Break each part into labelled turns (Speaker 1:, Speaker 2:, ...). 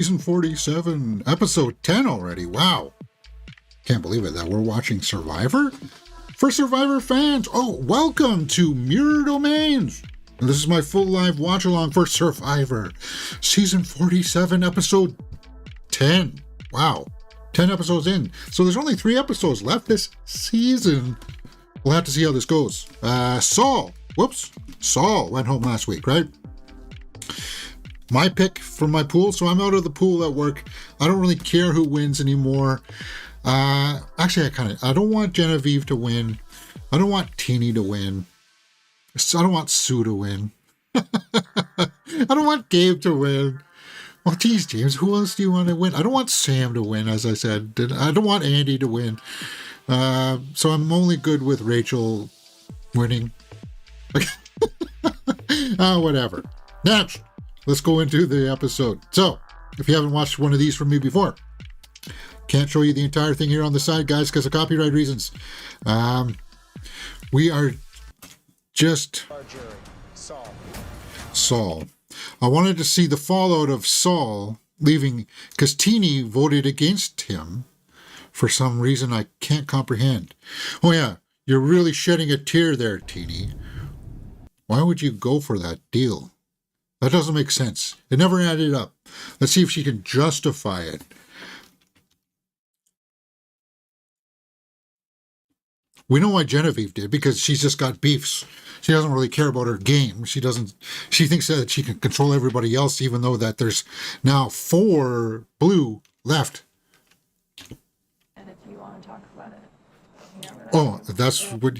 Speaker 1: Season 47, episode 10 already. Wow. Can't believe it that we're watching Survivor? For Survivor fans, welcome to Mirror Domains. And this is my full live watch along for Survivor. Season 47, episode 10. Wow. 10 episodes in. So there's only 3 episodes left this season. We'll have to see how this goes. Saul went home last week, right? My pick from my pool, so I'm out of the pool at work. I don't really care who wins anymore. Actually, I don't want Genevieve to win. I don't want Teeny to win. I don't want Sue to win. I don't want Gabe to win. Well, geez, James, who else do you want to win? I don't want Sam to win, as I said. I don't want Andy to win. So I'm only good with Rachel winning. Whatever. Next. Let's go into the episode. So, if you haven't watched one of these from me before, can't show you the entire thing here on the side, guys, because of copyright reasons. We are just... Saul. I wanted to see the fallout of Saul leaving, because Teeny voted against him for some reason I can't comprehend. Oh yeah, you're really shedding a tear there, Teeny. Why would you go for that deal? That doesn't make sense. It never added up. Let's see if she can justify it. We know why Genevieve did, because she's just got beefs. She doesn't really care about her game. She thinks that she can control everybody else, even though that there's now 4 blue left.
Speaker 2: And if you want to talk about it.
Speaker 1: Oh, that's what...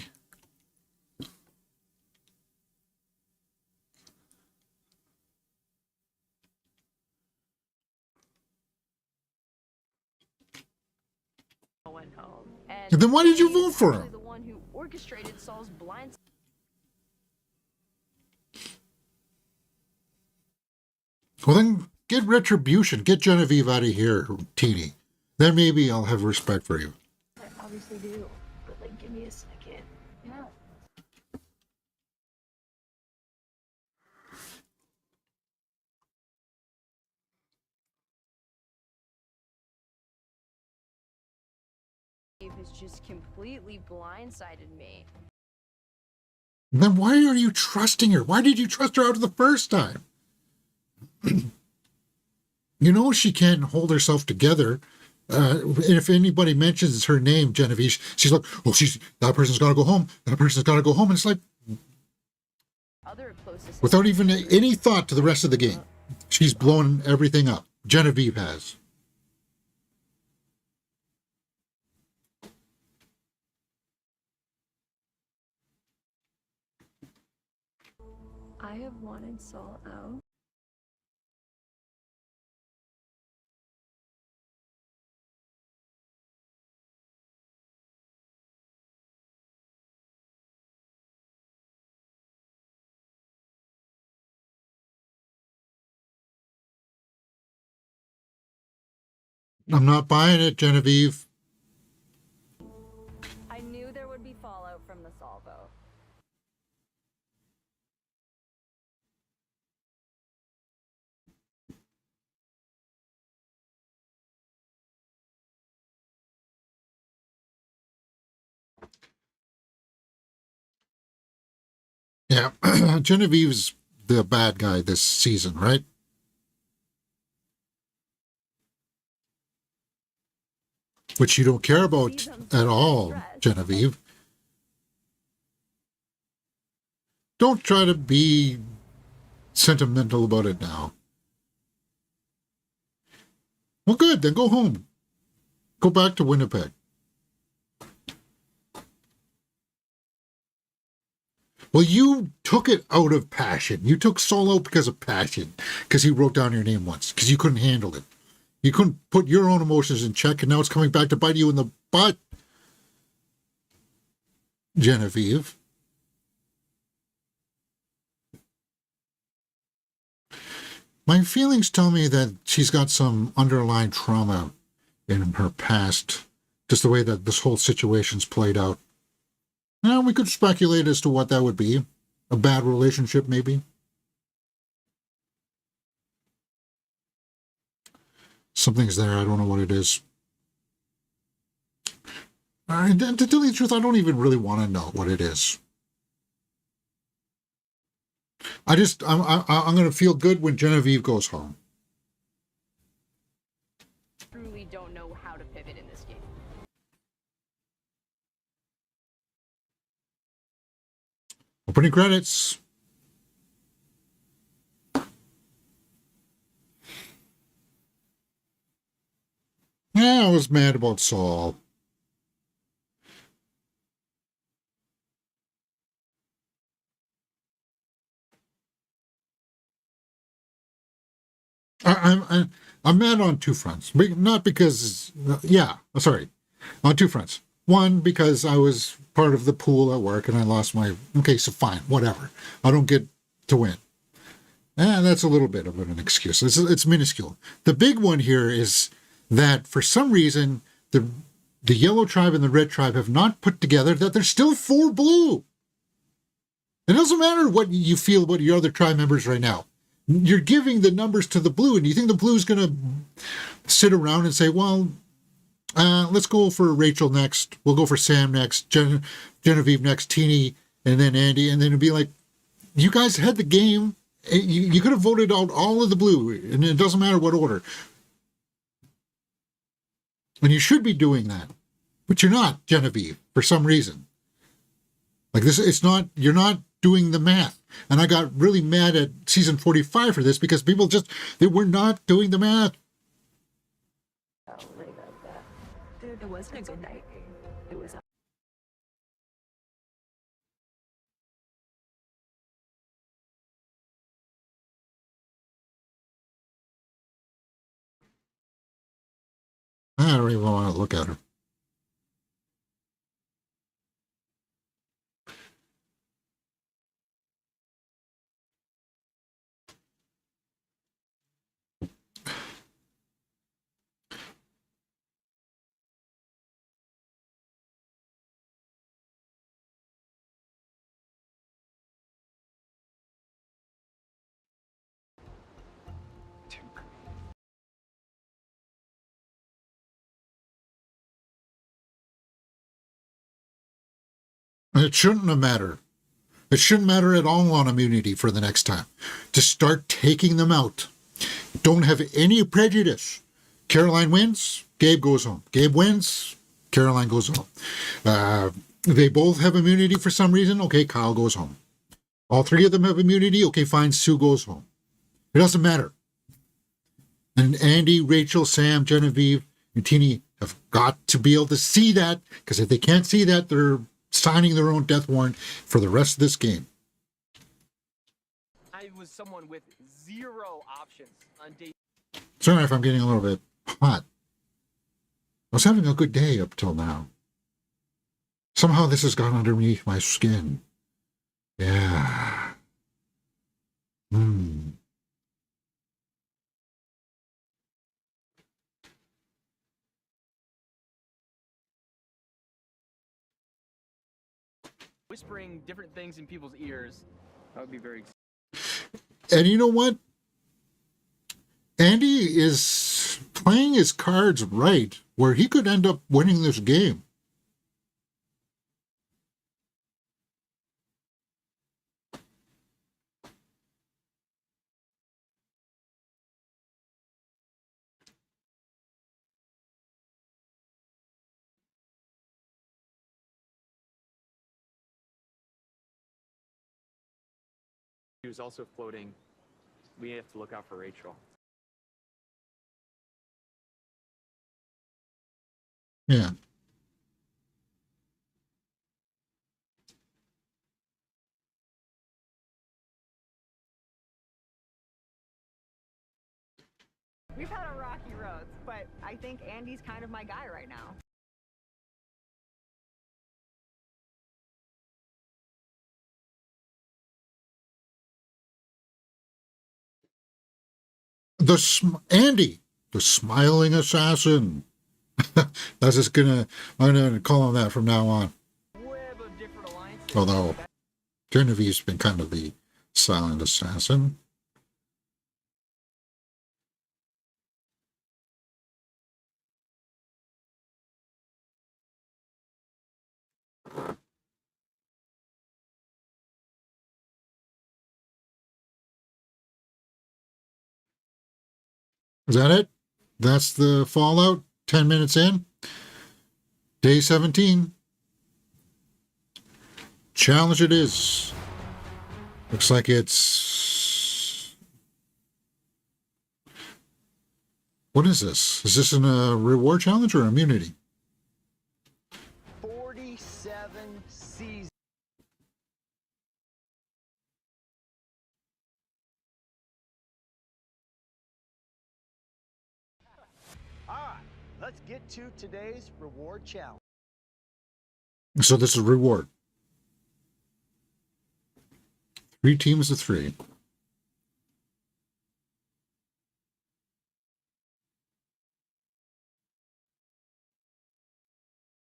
Speaker 2: Went home.
Speaker 1: And then why did you vote for him?
Speaker 2: The one who orchestrated Saul's blind.
Speaker 1: Well, then get retribution. Get Genevieve out of here, Teeny. Then maybe I'll have respect for you.
Speaker 2: I obviously do, but give me a second. Yeah. Has just completely blindsided me.
Speaker 1: Then why are you trusting her? Why did you trust her out of the first time? You know she can't hold herself together. If anybody mentions her name, Genevieve, she's like, well, that person's got to go home. That person's got to go home. And it's like, without even any thought to the rest of the game, she's blown everything up. Genevieve has.
Speaker 2: I have wanted Saul out.
Speaker 1: I'm not buying it, Genevieve.
Speaker 2: I knew there would be fallout from the Saul vote.
Speaker 1: Yeah, Genevieve's the bad guy this season, right? Which you don't care about at all, Genevieve. Don't try to be sentimental about it now. Well, good, then go home. Go back to Winnipeg. Well, you took it out of passion. You took Saul out because of passion, because he wrote down your name once, because you couldn't handle it. You couldn't put your own emotions in check, and now it's coming back to bite you in the butt, Genevieve. My feelings tell me that she's got some underlying trauma in her past, just the way that this whole situation's played out. Now, we could speculate as to what that would be. A bad relationship, maybe. Something's there. I don't know what it is. To tell you the truth, I don't even really want to know what it is. I'm going to feel good when Genevieve goes home.
Speaker 3: Truly don't know how to pivot in this game.
Speaker 1: Opening credits. Yeah, I was mad about Saul. I'm mad on two fronts. Not because, on two fronts. One, because I was part of the pool at work and I lost my. Okay, so fine, whatever. I don't get to win. That's a little bit of an excuse. It's minuscule. The big one here is that for some reason the yellow tribe and the red tribe have not put together that there's still 4 blue. It doesn't matter what you feel about your other tribe members right now. You're giving the numbers to the blue, and you think the blue is going to sit around and say, well, let's go for Rachel next. We'll go for Sam next, Genevieve next, Teeny, and then Andy. And then it'd be like, you guys had the game. You could have voted out all of the blue, and it doesn't matter what order. And you should be doing that. But you're not, Genevieve, for some reason. Like this, you're not doing the math. And I got really mad at season 45 for this because people they were not doing the math.
Speaker 2: Oh, right about that. Dude, it wasn't a good night. It was.
Speaker 1: I don't even want to look at her. And it shouldn't have mattered. It shouldn't matter at all on immunity for the next time. To start taking them out. Don't have any prejudice. Caroline wins, Gabe goes home. Gabe wins, Caroline goes home. They both have immunity for some reason. Okay, Kyle goes home. All 3 of them have immunity. Okay, fine, Sue goes home. It doesn't matter. And Andy, Rachel, Sam, Genevieve, and Teeny have got to be able to see that, because if they can't see that, they're signing their own death warrant for the rest of this game.
Speaker 4: I was someone with 0 options on day.
Speaker 1: Sorry if I'm getting a little bit hot. I was having a good day up till now. Somehow this has gone underneath my skin. Yeah.
Speaker 4: Whispering different things in people's ears. That would be very.
Speaker 1: And you know what? Andy is playing his cards right, where he could end up winning this game.
Speaker 4: He was also floating. We have to look out for Rachel.
Speaker 1: Yeah.
Speaker 3: We've had a rocky road, but I think Andy's kind of my guy right now.
Speaker 1: Andy, the smiling assassin. I'm gonna call him that from now on.
Speaker 4: Web of different alliances.
Speaker 1: Although Genevieve's been kind of the silent assassin. Is that it? That's the fallout. 10 minutes in. Day 17. Challenge it is. Looks like it's... What is this? Is this a reward challenge or immunity?
Speaker 5: 47 seasons. All right, let's get to today's reward challenge.
Speaker 1: So this is reward. 3 teams of 3.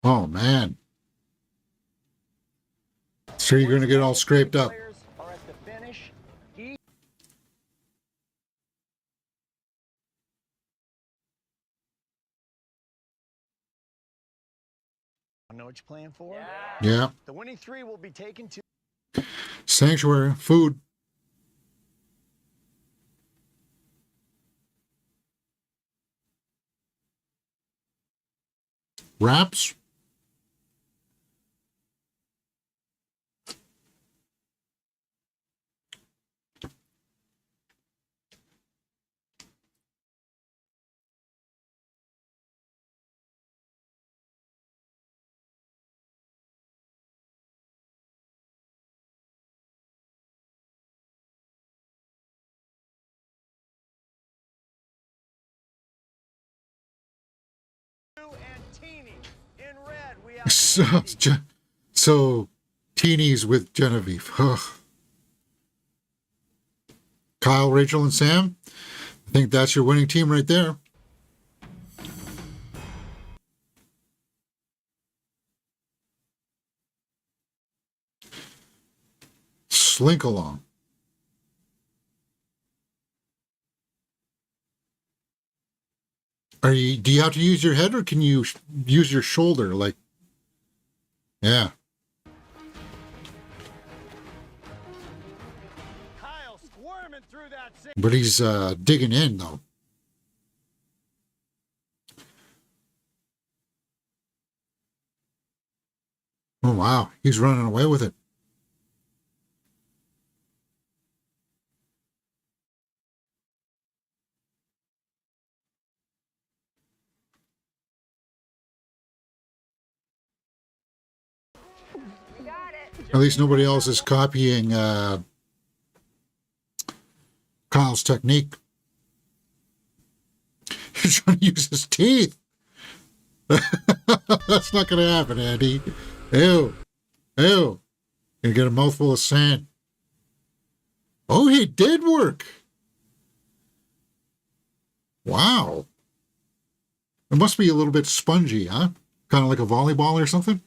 Speaker 1: Oh, man. So you're going to get all scraped up.
Speaker 5: Players are at the finish. I know what you're playing for.
Speaker 1: Yeah.
Speaker 5: The winning 3 will be taken to
Speaker 1: Sanctuary. Food. Wraps.
Speaker 5: and Teeny. In red, we have
Speaker 1: So teenies with Genevieve. Ugh. Kyle, Rachel, and Sam. I think that's your winning team right there. Slink along. Do you have to use your head or can you use your shoulder? Like, yeah.
Speaker 5: Kyle squirming through that sink.
Speaker 1: But he's digging in though. Oh, wow. He's running away with it.
Speaker 3: You got it.
Speaker 1: At least nobody else is copying Kyle's technique. He's trying to use his teeth. That's not going to happen, Andy. Ew. Ew. Gonna get a mouthful of sand. Oh, he did work. Wow. It must be a little bit spongy, huh? Kind of like a volleyball or something?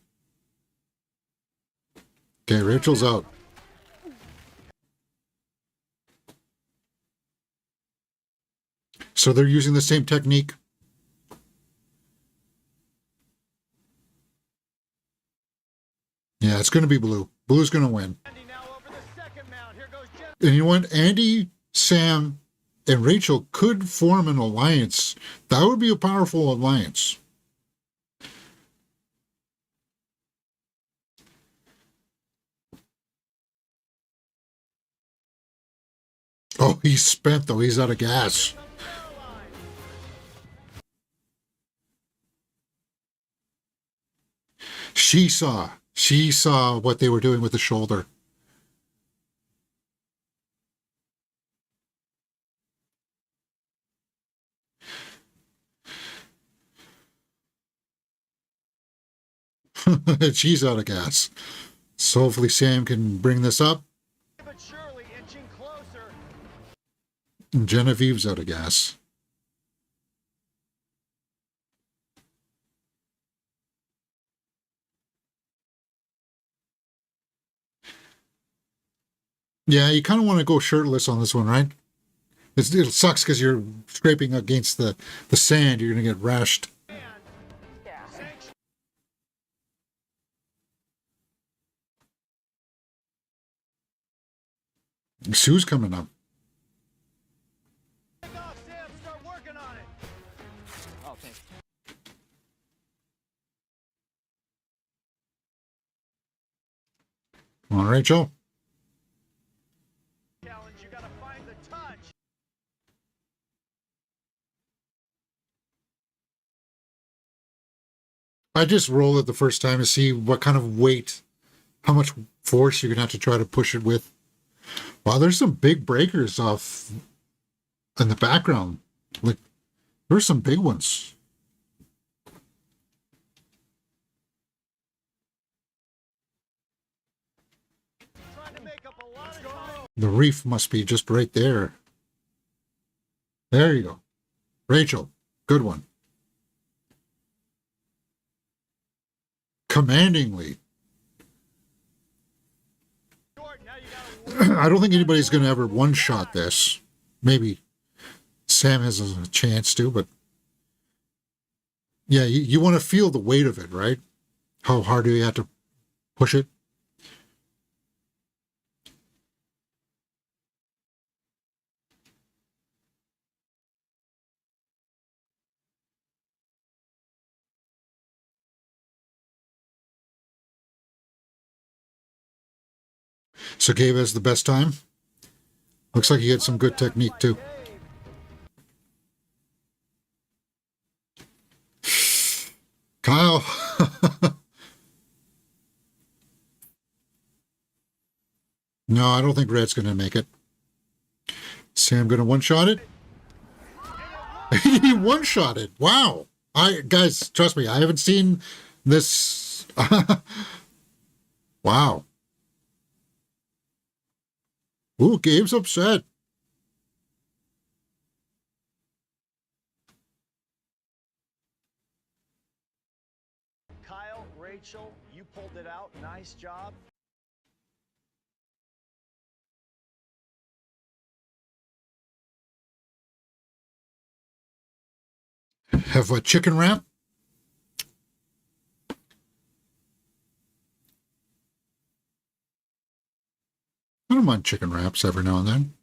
Speaker 1: Okay, Rachel's out. So they're using the same technique. Yeah, it's going to be blue. Blue's going to win.
Speaker 5: Andy now over the second mound. Here goes Jen.
Speaker 1: And you know what? Andy, Sam, and Rachel could form an alliance. That would be a powerful alliance. Oh, he's spent, though. He's out of gas. She saw what they were doing with the shoulder. She's out of gas. So hopefully Sam can bring this up.
Speaker 5: But surely inching closer.
Speaker 1: And Genevieve's out of gas. Yeah, you kind of want to go shirtless on this one, right? It sucks because you're scraping against the sand. You're going to get rashed.
Speaker 3: Yeah.
Speaker 1: Sue's coming up.
Speaker 5: Pick off, Sam. Start working
Speaker 1: Come on, Rachel.
Speaker 5: Challenge, you gotta find the touch.
Speaker 1: I just roll it the first time to see what kind of weight, how much force you're gonna have to try to push it with. Wow, there's some big breakers off in the background. Like, there's some big ones.
Speaker 5: Trying to make up a lot of time.
Speaker 1: The reef must be just right there. There you go. Rachel, good one. Commandingly.
Speaker 5: Jordan, now you gotta
Speaker 1: I don't think anybody's going to ever one-shot this. Maybe Sam has a chance to, but yeah, you want to feel the weight of it, right? How hard do you have to push it? So Gabe has the best time. Looks like he had some good technique too. Kyle. No, I don't think Red's going to make it. Sam going to one-shot it? He one-shot it. Wow. Guys, trust me, I haven't seen this. Wow. Ooh, Gabe's upset.
Speaker 5: Kyle, Rachel, you pulled it out. Nice job.
Speaker 1: Have a chicken wrap? I don't mind chicken wraps every now and then.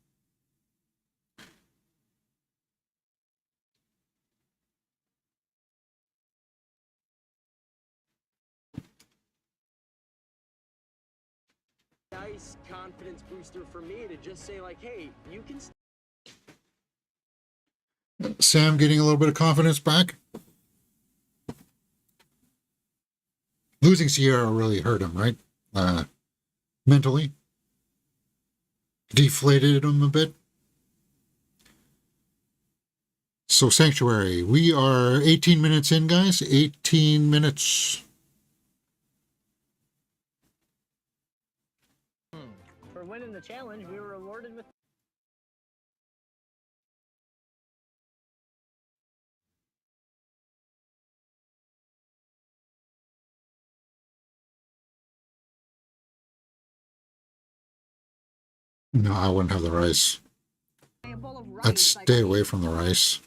Speaker 6: Nice confidence booster for me to just say like, hey, you can.
Speaker 1: Sam getting a little bit of confidence back. Losing Sierra really hurt him, right? Mentally. Deflated him a bit. So Sanctuary, we are 18 minutes in, guys. 18 minutes.
Speaker 6: For winning the challenge, we were awarded with.
Speaker 1: No, I wouldn't have the rice.
Speaker 3: A bowl of rice,
Speaker 1: I'd stay away from the rice.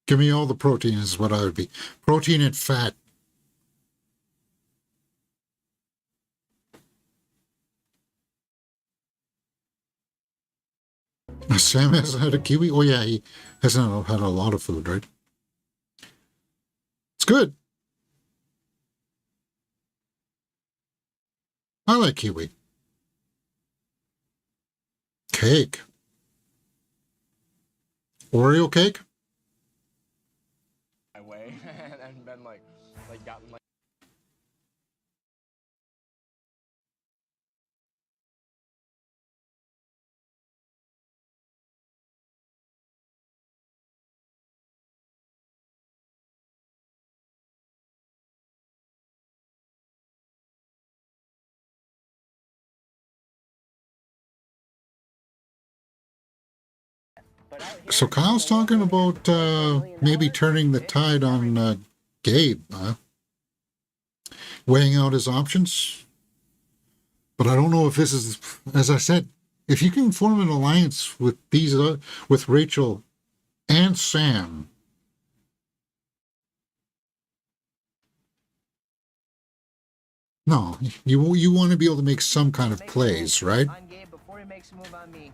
Speaker 1: Give me all the protein is what I would be. Protein and fat. Sam hasn't had a kiwi? Oh yeah, he hasn't had a lot of food, right? It's good. I like kiwi. Cake. Oreo cake?
Speaker 6: My way and been like gotten like.
Speaker 1: So Kyle's talking about maybe turning the tide on Gabe, weighing out his options. But I don't know if this is, as I said, if you can form an alliance with these, with Rachel and Sam. No, you want to be able to make some kind of plays, right?
Speaker 6: On Gabe before he makes a move on me.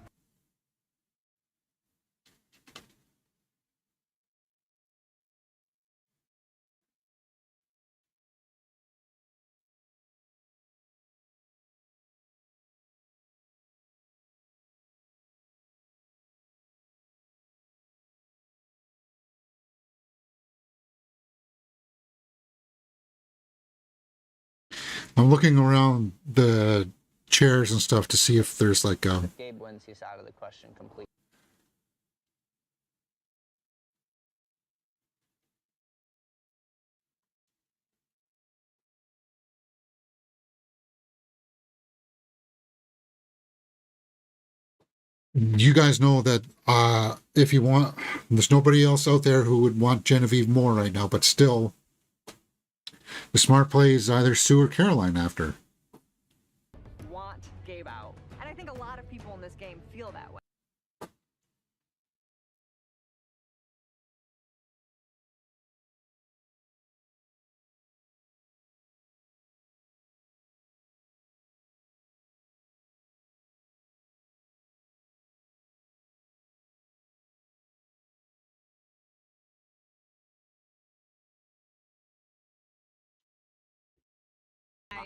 Speaker 1: I'm looking around the chairs and stuff to see if there's like
Speaker 7: If Gabe wins, he's out of the question completely.
Speaker 1: you guys know that if you want, there's nobody else out there who would want Genevieve more right now, but still, the smart play is either Sue or Caroline after.
Speaker 3: Want Gabe out. And I think a lot of people in this game feel that way.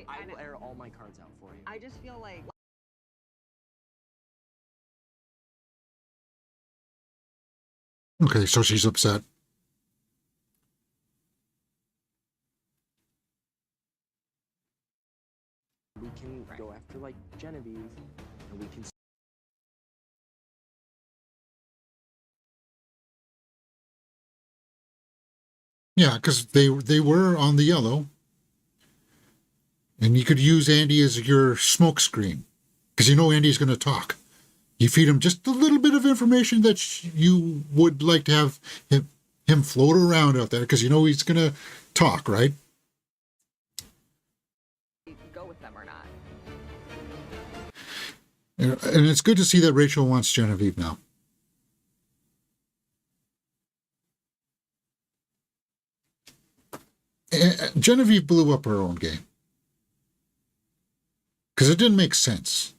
Speaker 6: I will air all my cards out for you.
Speaker 3: I just feel like
Speaker 1: Okay, so she's upset.
Speaker 6: We can go after like Genevieve, and we can.
Speaker 1: Yeah, because they were on the yellow, and you could use Andy as your smoke screen because you know Andy's going to talk. You feed him just a little bit of information that you would like to have him float around out there because you know he's going to talk, right?
Speaker 3: go with them or not.
Speaker 1: And it's good to see that Rachel wants Genevieve now. Genevieve blew up her own game because it didn't make sense.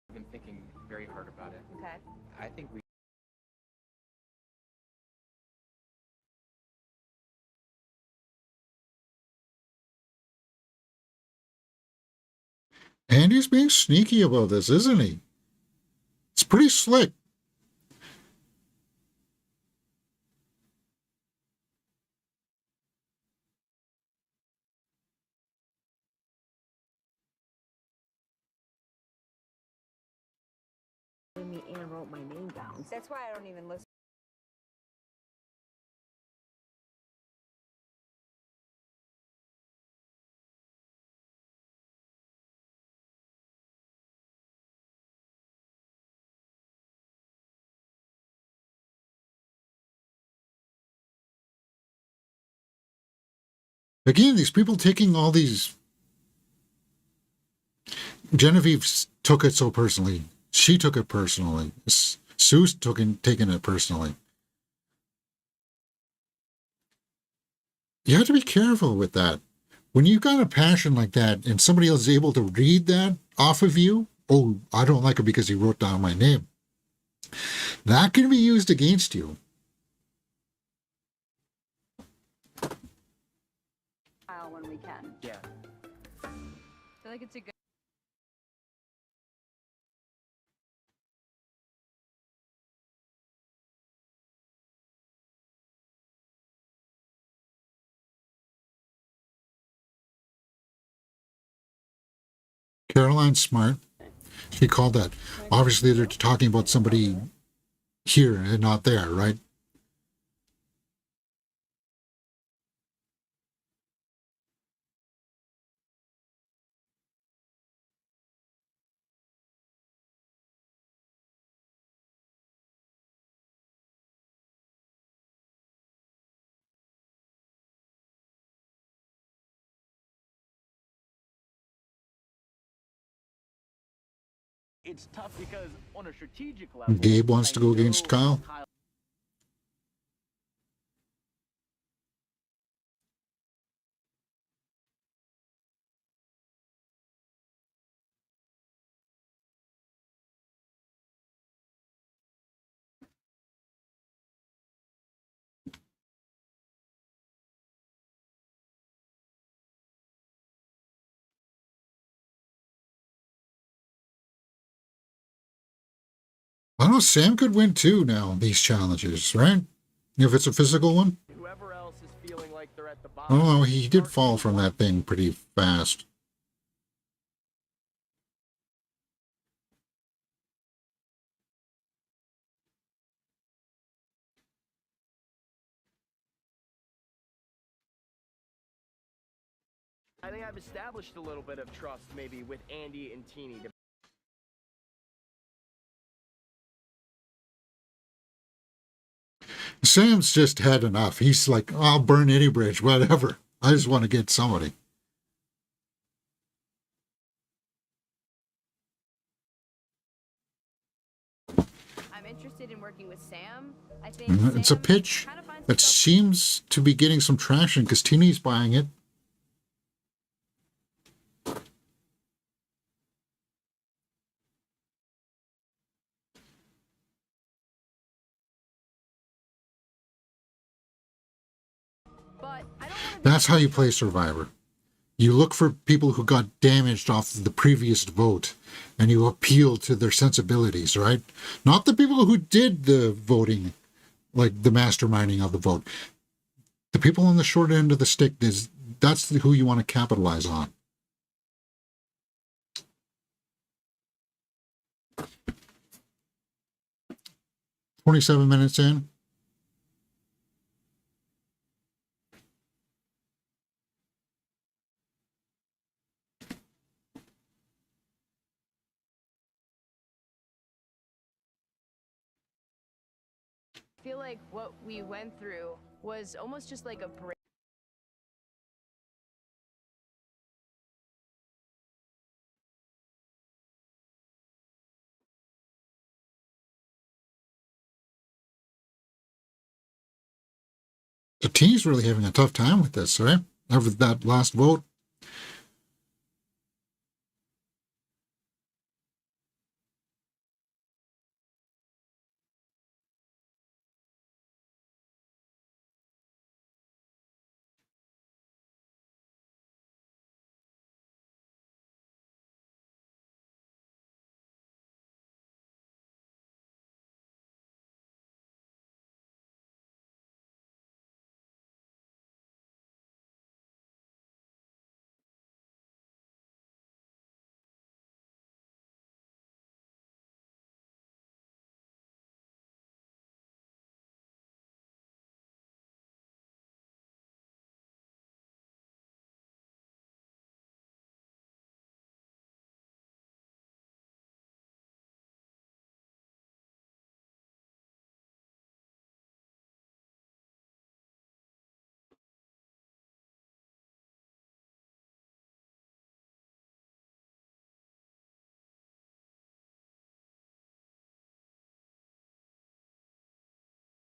Speaker 4: I've been thinking very hard about it.
Speaker 3: Okay.
Speaker 4: I think we
Speaker 1: Andy's being sneaky about this, isn't he? It's pretty slick.
Speaker 2: Me and wrote my name down.
Speaker 3: That's why I don't even listen.
Speaker 1: Again, these people taking all these. Genevieve took it so personally. She took it personally. Sue's taken it personally. You have to be careful with that. When you've got a passion like that and somebody else is able to read that off of you, oh, I don't like it because he wrote down my name. That can be used against you.
Speaker 3: When we can.
Speaker 4: yeah.
Speaker 3: I feel like it's a good.
Speaker 1: Caroline's smart. She called that. Obviously, they're talking about somebody here and not there, right?
Speaker 6: It's tough because on a strategic level,
Speaker 1: Gabe wants
Speaker 6: I
Speaker 1: to go against
Speaker 6: know
Speaker 1: Kyle. I don't know, Sam could win too now, these challenges, right? If it's a physical one.
Speaker 6: Whoever else is feeling like they're at the bottom.
Speaker 1: Oh, he did fall from that thing pretty fast.
Speaker 6: I think I've established a little bit of trust maybe with Andy and Teeny.
Speaker 1: Sam's just had enough. He's like, I'll burn any bridge, whatever. I just want to get somebody.
Speaker 3: I'm interested in working with Sam. I think
Speaker 1: It's a pitch that seems to be getting some traction because Teeny's buying it.
Speaker 3: But I don't want to
Speaker 1: That's how you play Survivor. You look for people who got damaged off the previous vote and you appeal to their sensibilities, right? Not the people who did the voting, like the masterminding of the vote. The people on the short end of the stick, that's who you want to capitalize on. "27 minutes in.
Speaker 3: feel like what we went through was almost just like a break.
Speaker 1: The team's really having a tough time with this, right? After that last vote.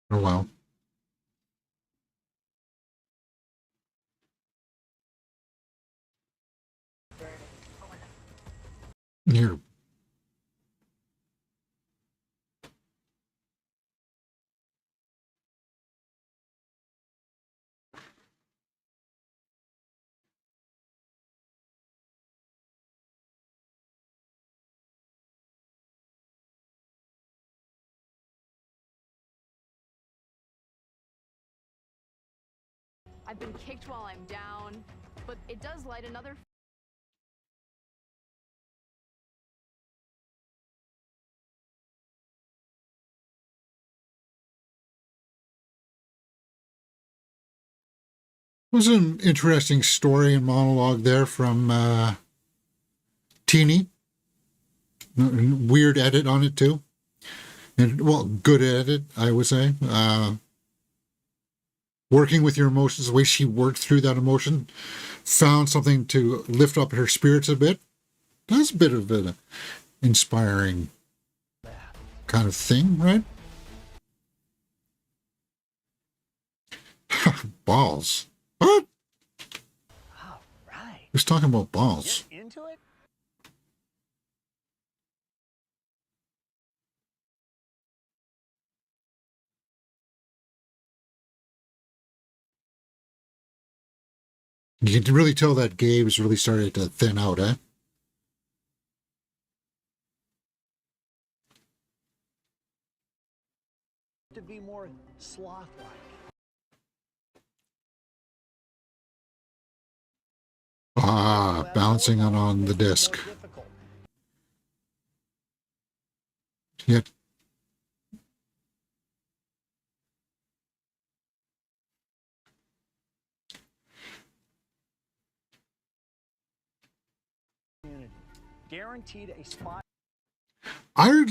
Speaker 1: Oh, wow. Here.
Speaker 3: I've been kicked while I'm down, but it does light another.
Speaker 1: Was an interesting story and monologue there from Teeny. Weird edit on it too. And well, good edit, I would say. Working with your emotions, the way she worked through that emotion, found something to lift up her spirits a bit. That's a bit of an inspiring kind of thing, right? Balls. What?
Speaker 5: All right.
Speaker 1: Who's talking about balls?
Speaker 5: Get into it?
Speaker 1: You can really tell that Gabe's really started to thin out, eh?
Speaker 5: to be more sloth-like.
Speaker 1: Ah, balancing on the disc. Yet.
Speaker 5: Guaranteed a spot.
Speaker 1: I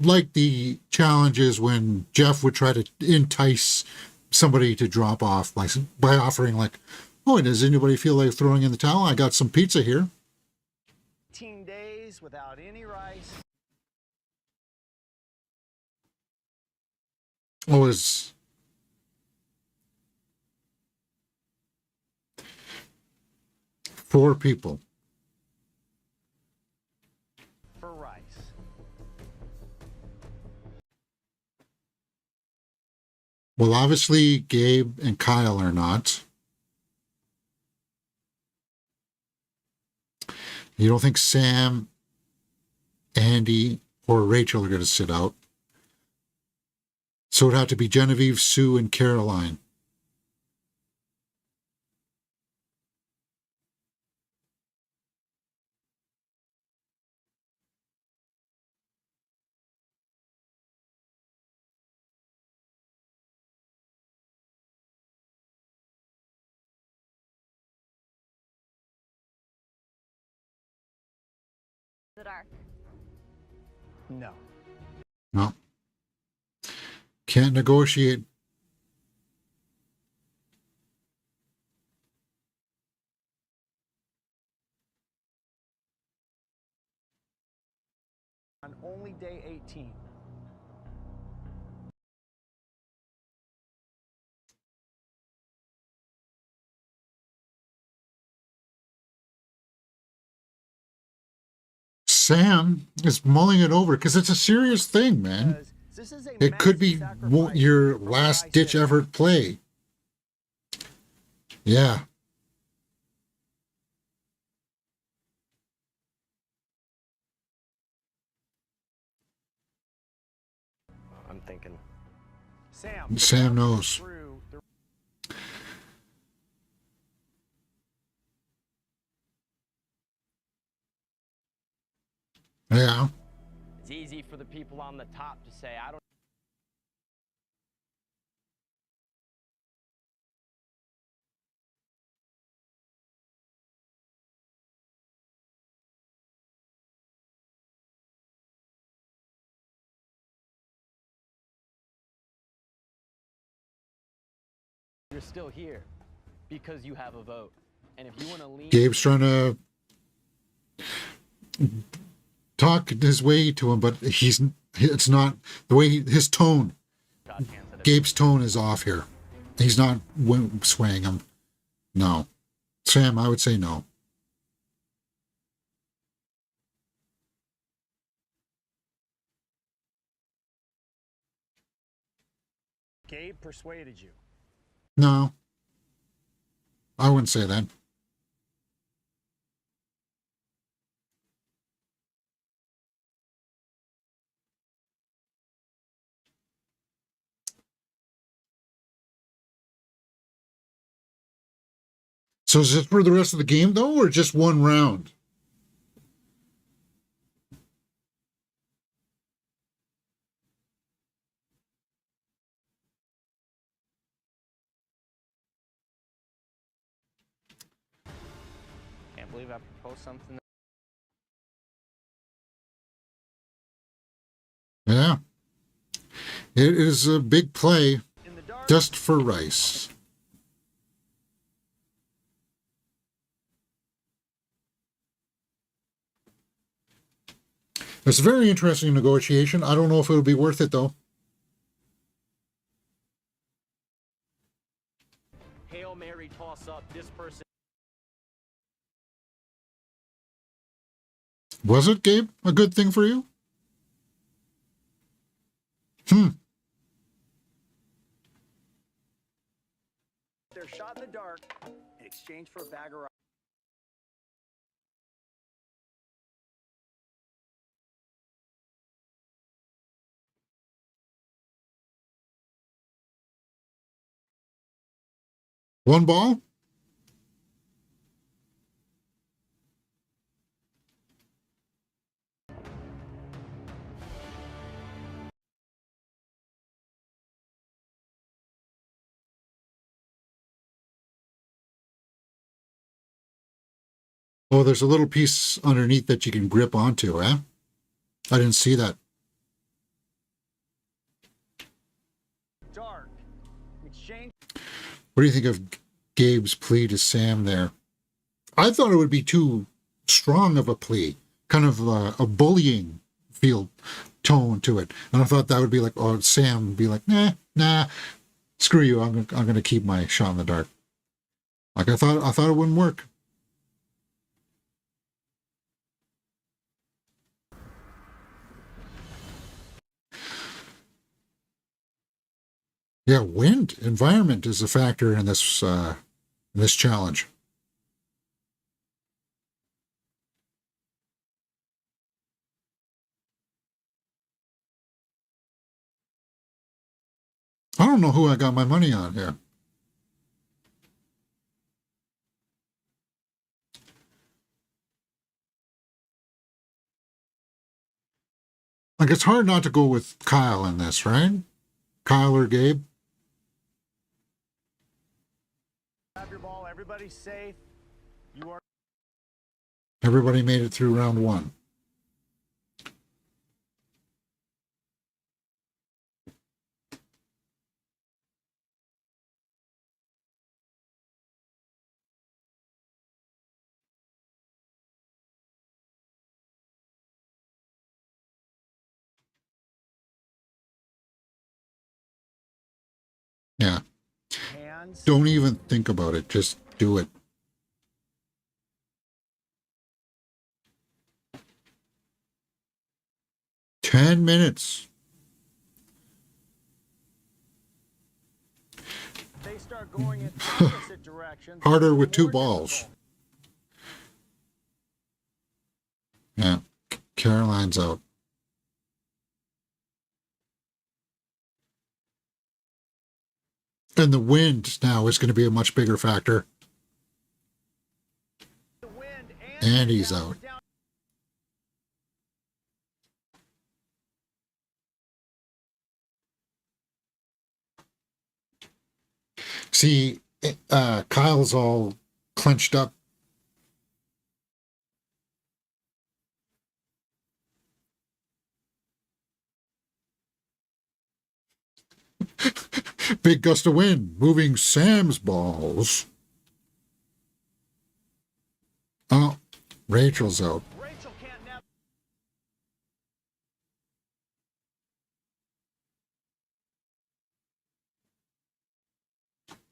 Speaker 1: like the challenges when Jeff would try to entice somebody to drop off by offering like, oh, does anybody feel like throwing in the towel? I got some pizza here.
Speaker 5: 18 days without any rice.
Speaker 1: Oh, it's 4 people.
Speaker 5: For rice.
Speaker 1: Well, obviously, Gabe and Kyle are not. You don't think Sam, Andy, or Rachel are going to sit out? So it'd have to be Genevieve, Sue, and Caroline.
Speaker 3: The dark.
Speaker 5: No.
Speaker 1: No. Can't negotiate.
Speaker 5: On only day 18.
Speaker 1: Sam is mulling it over because it's a serious thing, man.
Speaker 5: Because this is a
Speaker 1: It could be
Speaker 5: massive sacrifice
Speaker 1: your
Speaker 5: for
Speaker 1: last
Speaker 5: rice
Speaker 1: ditch
Speaker 5: here.
Speaker 1: effort play. Yeah.
Speaker 6: I'm thinking.
Speaker 1: Sam knows.
Speaker 5: Through the
Speaker 1: Yeah.
Speaker 6: It's easy for the people on the top to say, I don't. You're still here because you have a vote. And if you want to lean.
Speaker 1: Gabe's trying to talk his way to him, but it's not the way his tone. Gabe's tone is off here. He's not swaying him. No. Sam, I would say no.
Speaker 5: Gabe persuaded you.
Speaker 1: No. I wouldn't say that. So is this for the rest of the game, though, or just one round?
Speaker 7: Can't believe I proposed something.
Speaker 1: Yeah. It is a big play
Speaker 5: In the dark.
Speaker 1: just for Rice. It's a very interesting negotiation. I don't know if it would be worth it, though.
Speaker 6: Hail Mary toss up this person.
Speaker 1: Was it, Gabe, a good thing for you?
Speaker 5: They're shot in the dark in exchange for a bag of rice.
Speaker 1: One ball? Oh, there's a little piece underneath that you can grip onto, eh? I didn't see that.
Speaker 5: Dark. Exchange.
Speaker 1: What do you think of Gabe's plea to Sam there? I thought it would be too strong of a plea, kind of a bullying feel tone to it. And I thought that would be like, oh, Sam would be like, nah, screw you. I'm gonna keep my shot in the dark. Like I thought it wouldn't work. Yeah, wind environment is a factor in this challenge. I don't know who I got my money on here. Like it's hard not to go with Kyle in this, right? Kyle or Gabe?
Speaker 5: Grab your ball. Everybody's safe. You are.
Speaker 1: Everybody made it through round one. Yeah.
Speaker 5: Hands.
Speaker 1: Don't even think about it. Just do it. Ten minutes.
Speaker 5: They start going in opposite directions.
Speaker 1: Harder with two
Speaker 5: More
Speaker 1: balls.
Speaker 5: difficult.
Speaker 1: Yeah. Caroline's out. And the wind now is going to be a much bigger factor.
Speaker 5: The wind
Speaker 1: And he's out.
Speaker 5: down.
Speaker 1: See, Kyle's all clenched up. Big gust of wind, moving Sam's balls. Oh, Rachel's out.
Speaker 5: Rachel can't now.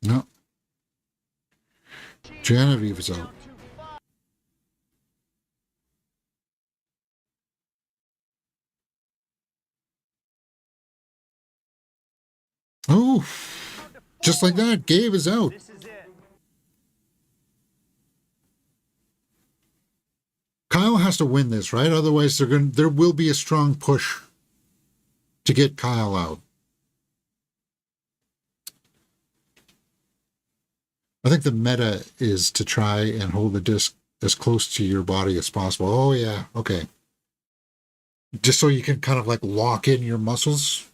Speaker 1: No. Genevieve is out.
Speaker 5: Down to 5.
Speaker 1: Oh, just like that, Gabe is out.
Speaker 5: This is it.
Speaker 1: Kyle has to win this, right? Otherwise, there will be a strong push to get Kyle out. I think the meta is to try and hold the disc as close to your body as possible. Oh, yeah. Okay. Just so you can kind of like lock in your muscles.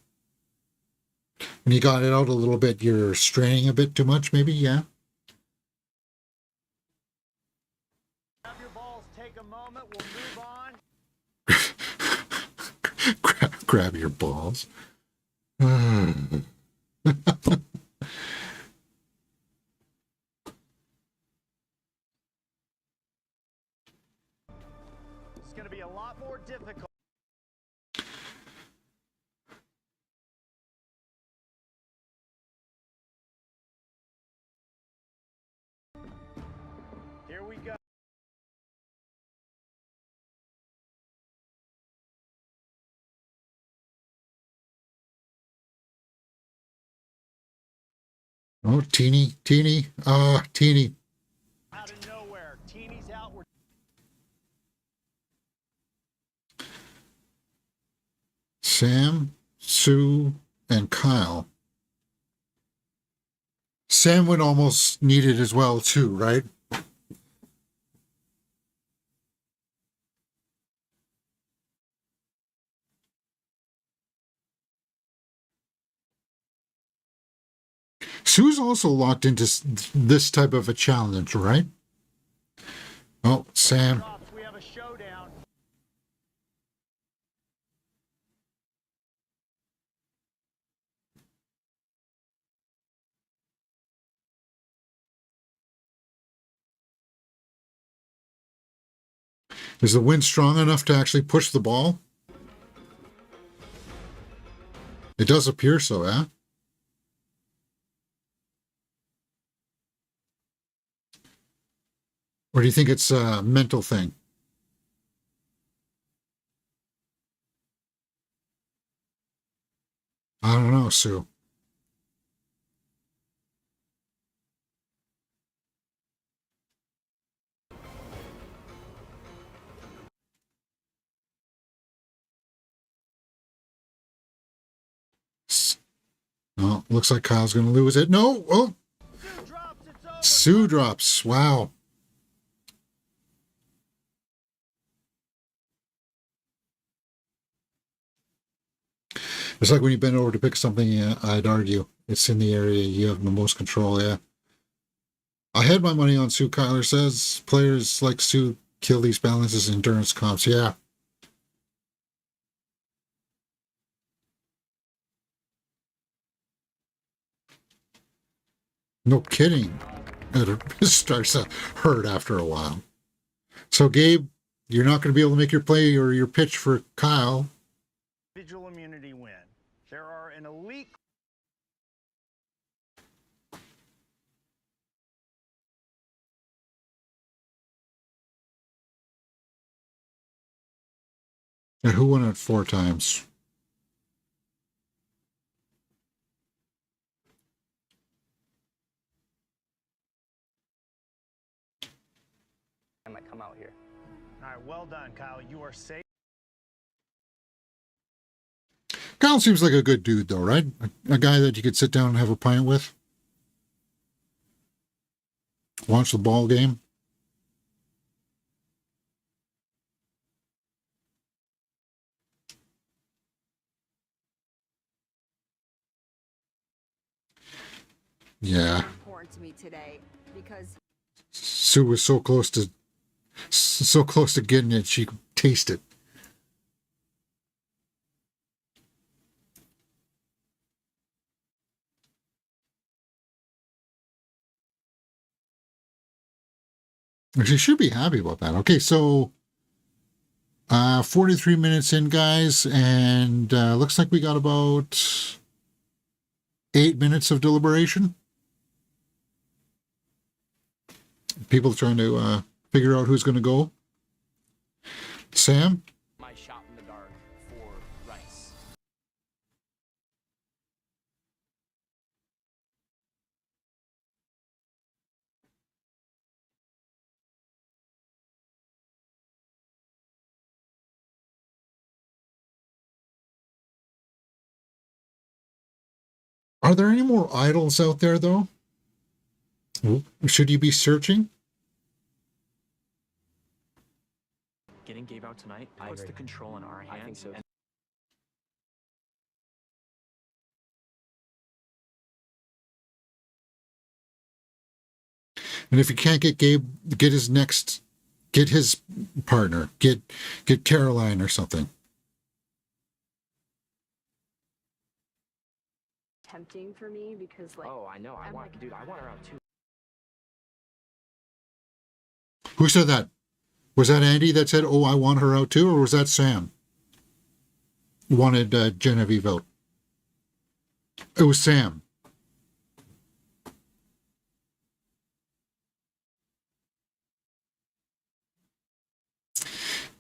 Speaker 1: When you got it out a little bit, you're straining a bit too much, maybe? Yeah.
Speaker 5: Grab your balls. Take a moment. We'll move on.
Speaker 1: grab your balls.
Speaker 5: It's going to be a lot more difficult. Here we go.
Speaker 1: Oh, teeny. Teeny.
Speaker 5: Out of nowhere. Teeny's out. We're
Speaker 1: Sam, Sue, and Kyle Sam would almost need it as well, too, right? Sue's also locked into this type of a challenge, right? Oh, Sam.
Speaker 5: We have a showdown.
Speaker 1: Is the wind strong enough to actually push the ball? It does appear so, eh? Or do you think it's a mental thing? I don't know, Sue. Oh, looks like Kyle's going to lose it. No! Oh! Sue drops. Wow. It's like when you bend over to pick something, I'd argue it's in the area you have the most control, yeah. I had my money on Sue. Kyler says players like Sue kill these balances in endurance comps. Yeah. No kidding. It starts to hurt after a while. So, Gabe, you're not going to be able to make your play or your pitch for Kyle.
Speaker 5: Individual immunity win. There are an elite.
Speaker 1: And who won it 4 times?
Speaker 7: I might come out here.
Speaker 5: All right, well done, Kyle. You are safe.
Speaker 1: Kyle seems like a good dude, though, right? A guy that you could sit down and have a pint with. Watch the ball game. Yeah.
Speaker 3: Important to me today because
Speaker 1: Sue was so close to getting it, she could taste it. She should be happy about that. Okay, so 43 minutes in, guys, and looks like we got about 8 minutes of deliberation. People trying to figure out who's going to go. Sam?
Speaker 6: My shot in the dark for Rice.
Speaker 1: Are there any more idols out there, though? Should you be searching?
Speaker 4: Getting Gabe out tonight puts the control in our hands.
Speaker 6: I think so.
Speaker 1: And if you can't get Gabe, get his partner, get Caroline or something.
Speaker 2: Tempting for me because, like,
Speaker 4: Oh, I know. I
Speaker 2: I'm
Speaker 4: want,
Speaker 2: like-
Speaker 4: dude. I want her out too.
Speaker 1: Who said that? Was that Andy that said, "Oh, I want her out too," or was that Sam? Wanted Genevieve out. It was Sam.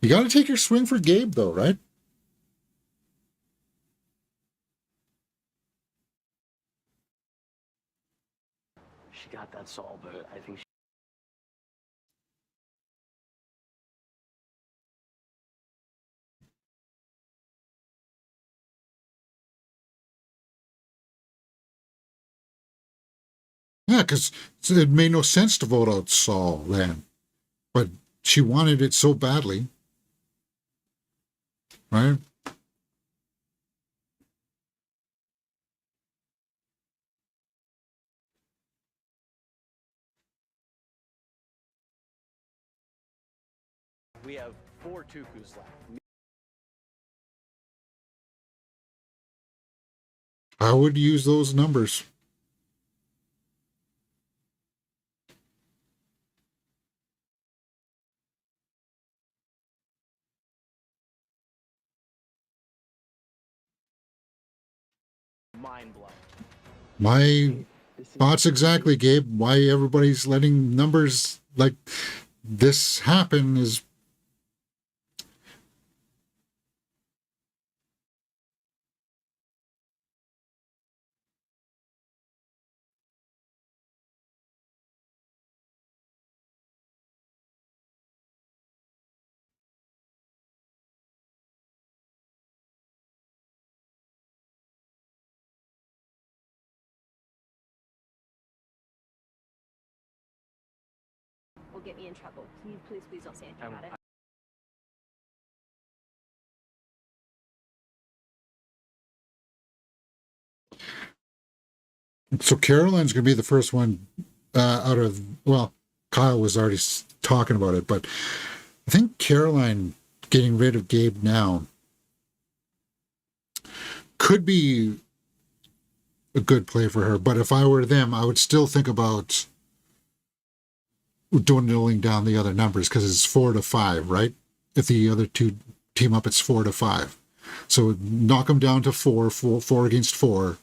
Speaker 1: You got to take your swing for Gabe, though, right?
Speaker 6: She got that soul, but I think she...
Speaker 1: Yeah, because it made no sense to vote out Saul then. But she wanted it so badly, right?
Speaker 6: We have 4 Tukus left.
Speaker 1: I would use those numbers.
Speaker 6: Mind blowing.
Speaker 1: My thoughts exactly, Gabe. Why everybody's letting numbers like this happen is
Speaker 2: Will get me in trouble. Can you please don't say anything about it?
Speaker 1: so Caroline's going to be the first one out of, well, Kyle was already talking about it, but I think Caroline getting rid of Gabe now could be a good play for her. But if I were them, I would still think about dwindling down the other numbers because it's 4-5, right? If the other two team up, it's 4-5. So knock them down to four against 4,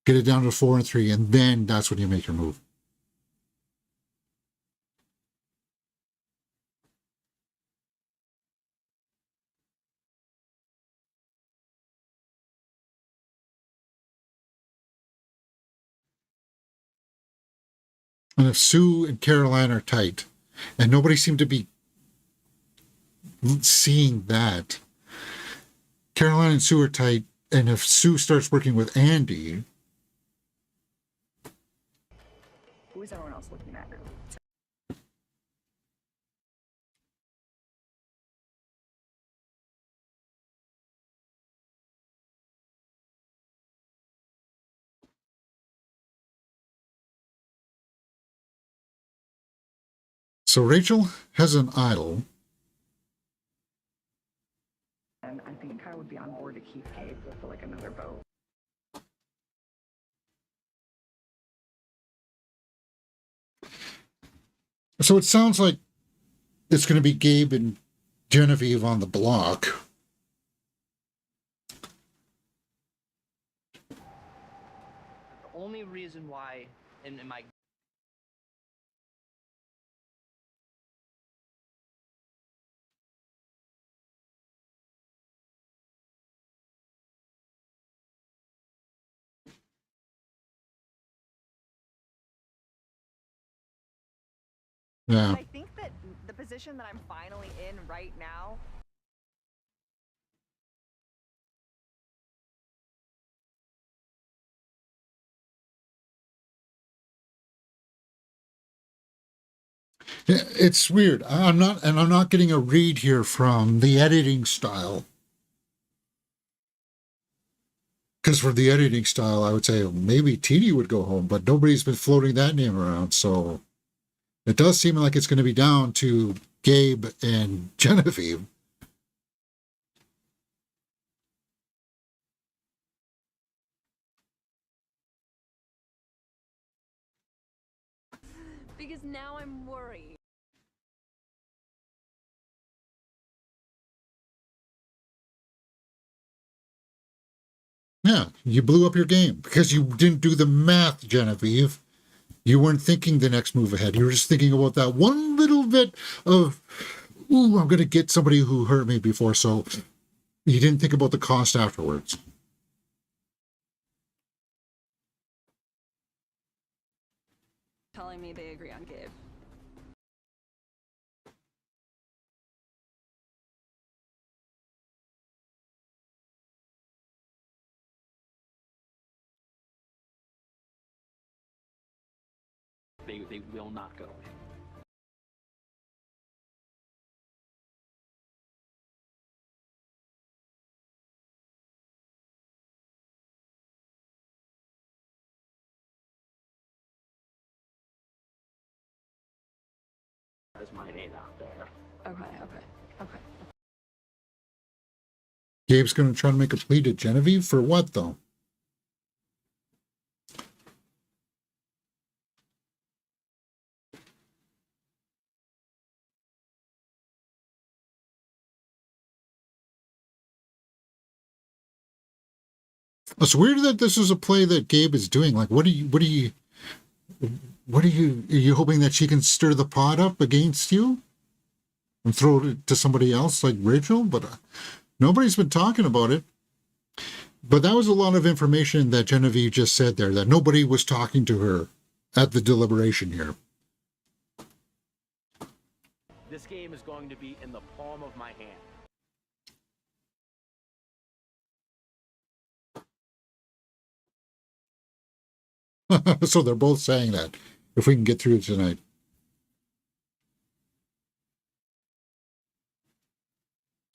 Speaker 1: get it down to 4 and 3, and then that's when you make your move. And if Sue and Caroline are tight, and nobody seemed to be seeing that, Caroline and Sue are tight, and if Sue starts working with Andy,
Speaker 3: Who is everyone else looking at now?
Speaker 1: so Rachel has an idol.
Speaker 3: And I think I would be on board to keep Gabe for like another vote.
Speaker 1: So it sounds like it's going to be Gabe and Genevieve on the block.
Speaker 7: The only reason why in my
Speaker 1: Yeah.
Speaker 3: I think that the position that I'm finally in right now.
Speaker 1: It's weird. I'm not getting a read here from the editing style. Because for the editing style, I would say maybe TD would go home, but nobody's been floating that name around. So it does seem like it's going to be down to Gabe and Genevieve.
Speaker 2: Because now I'm worried.
Speaker 1: Yeah, you blew up your game because you didn't do the math, Genevieve. You weren't thinking the next move ahead. You were just thinking about that one little bit of, ooh, I'm going to get somebody who hurt me before. So you didn't think about the cost afterwards.
Speaker 2: Telling me they agree on Gabe.
Speaker 7: They will not go. That's my name out there.
Speaker 2: Okay.
Speaker 1: Gabe's going to try to make a plea to Genevieve for what, though? It's weird that this is a play that Gabe is doing. Like, are you hoping that she can stir the pot up against you and throw it to somebody else like Rachel? But nobody's been talking about it. But that was a lot of information that Genevieve just said there, that nobody was talking to her at the deliberation here.
Speaker 6: This game is going to be in the palm of my hand.
Speaker 1: So they're both saying that, if we can get through tonight.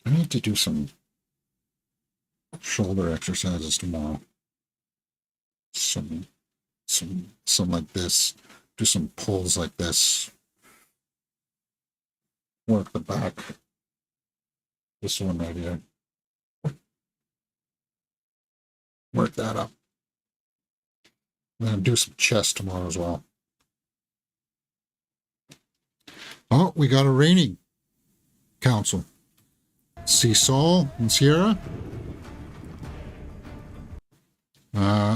Speaker 1: I need to do some shoulder exercises tomorrow. Some like this. Do some pulls like this. Work the back. This one right here. Work that up. And then do some chest tomorrow as well. Oh, we got a reigning council. See Saul and Sierra.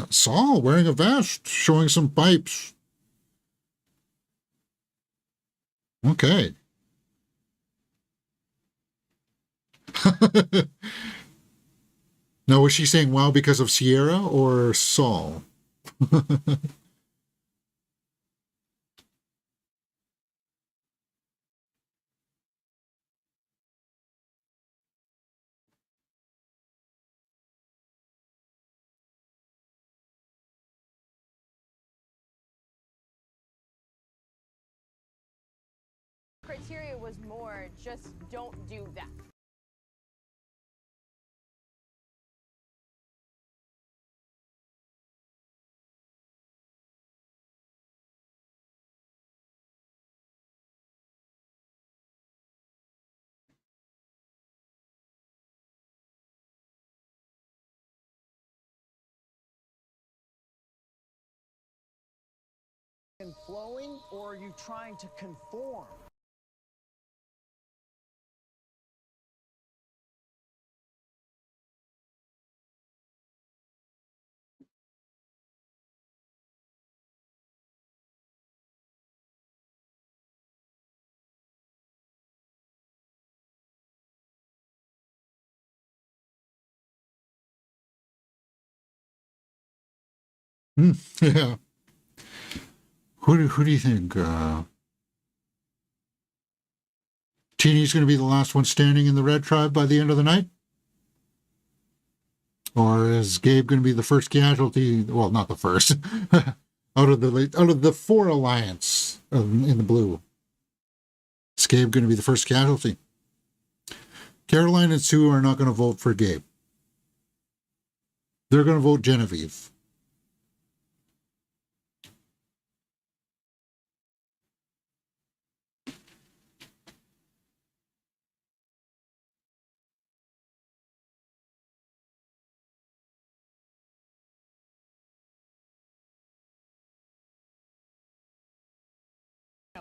Speaker 1: Saul wearing a vest, showing some pipes. Okay. Now, was she saying wow because of Sierra or Saul?
Speaker 3: Criteria was more just don't do that.
Speaker 5: And flowing, or are you trying to conform?
Speaker 1: Yeah. Who do you think? Teeny's going to be the last one standing in the red tribe by the end of the night? Or is Gabe going to be the first casualty? Well, not the first. out of the four alliance in the blue. Is Gabe going to be the first casualty? Caroline and Sue are not going to vote for Gabe. They're going to vote Genevieve.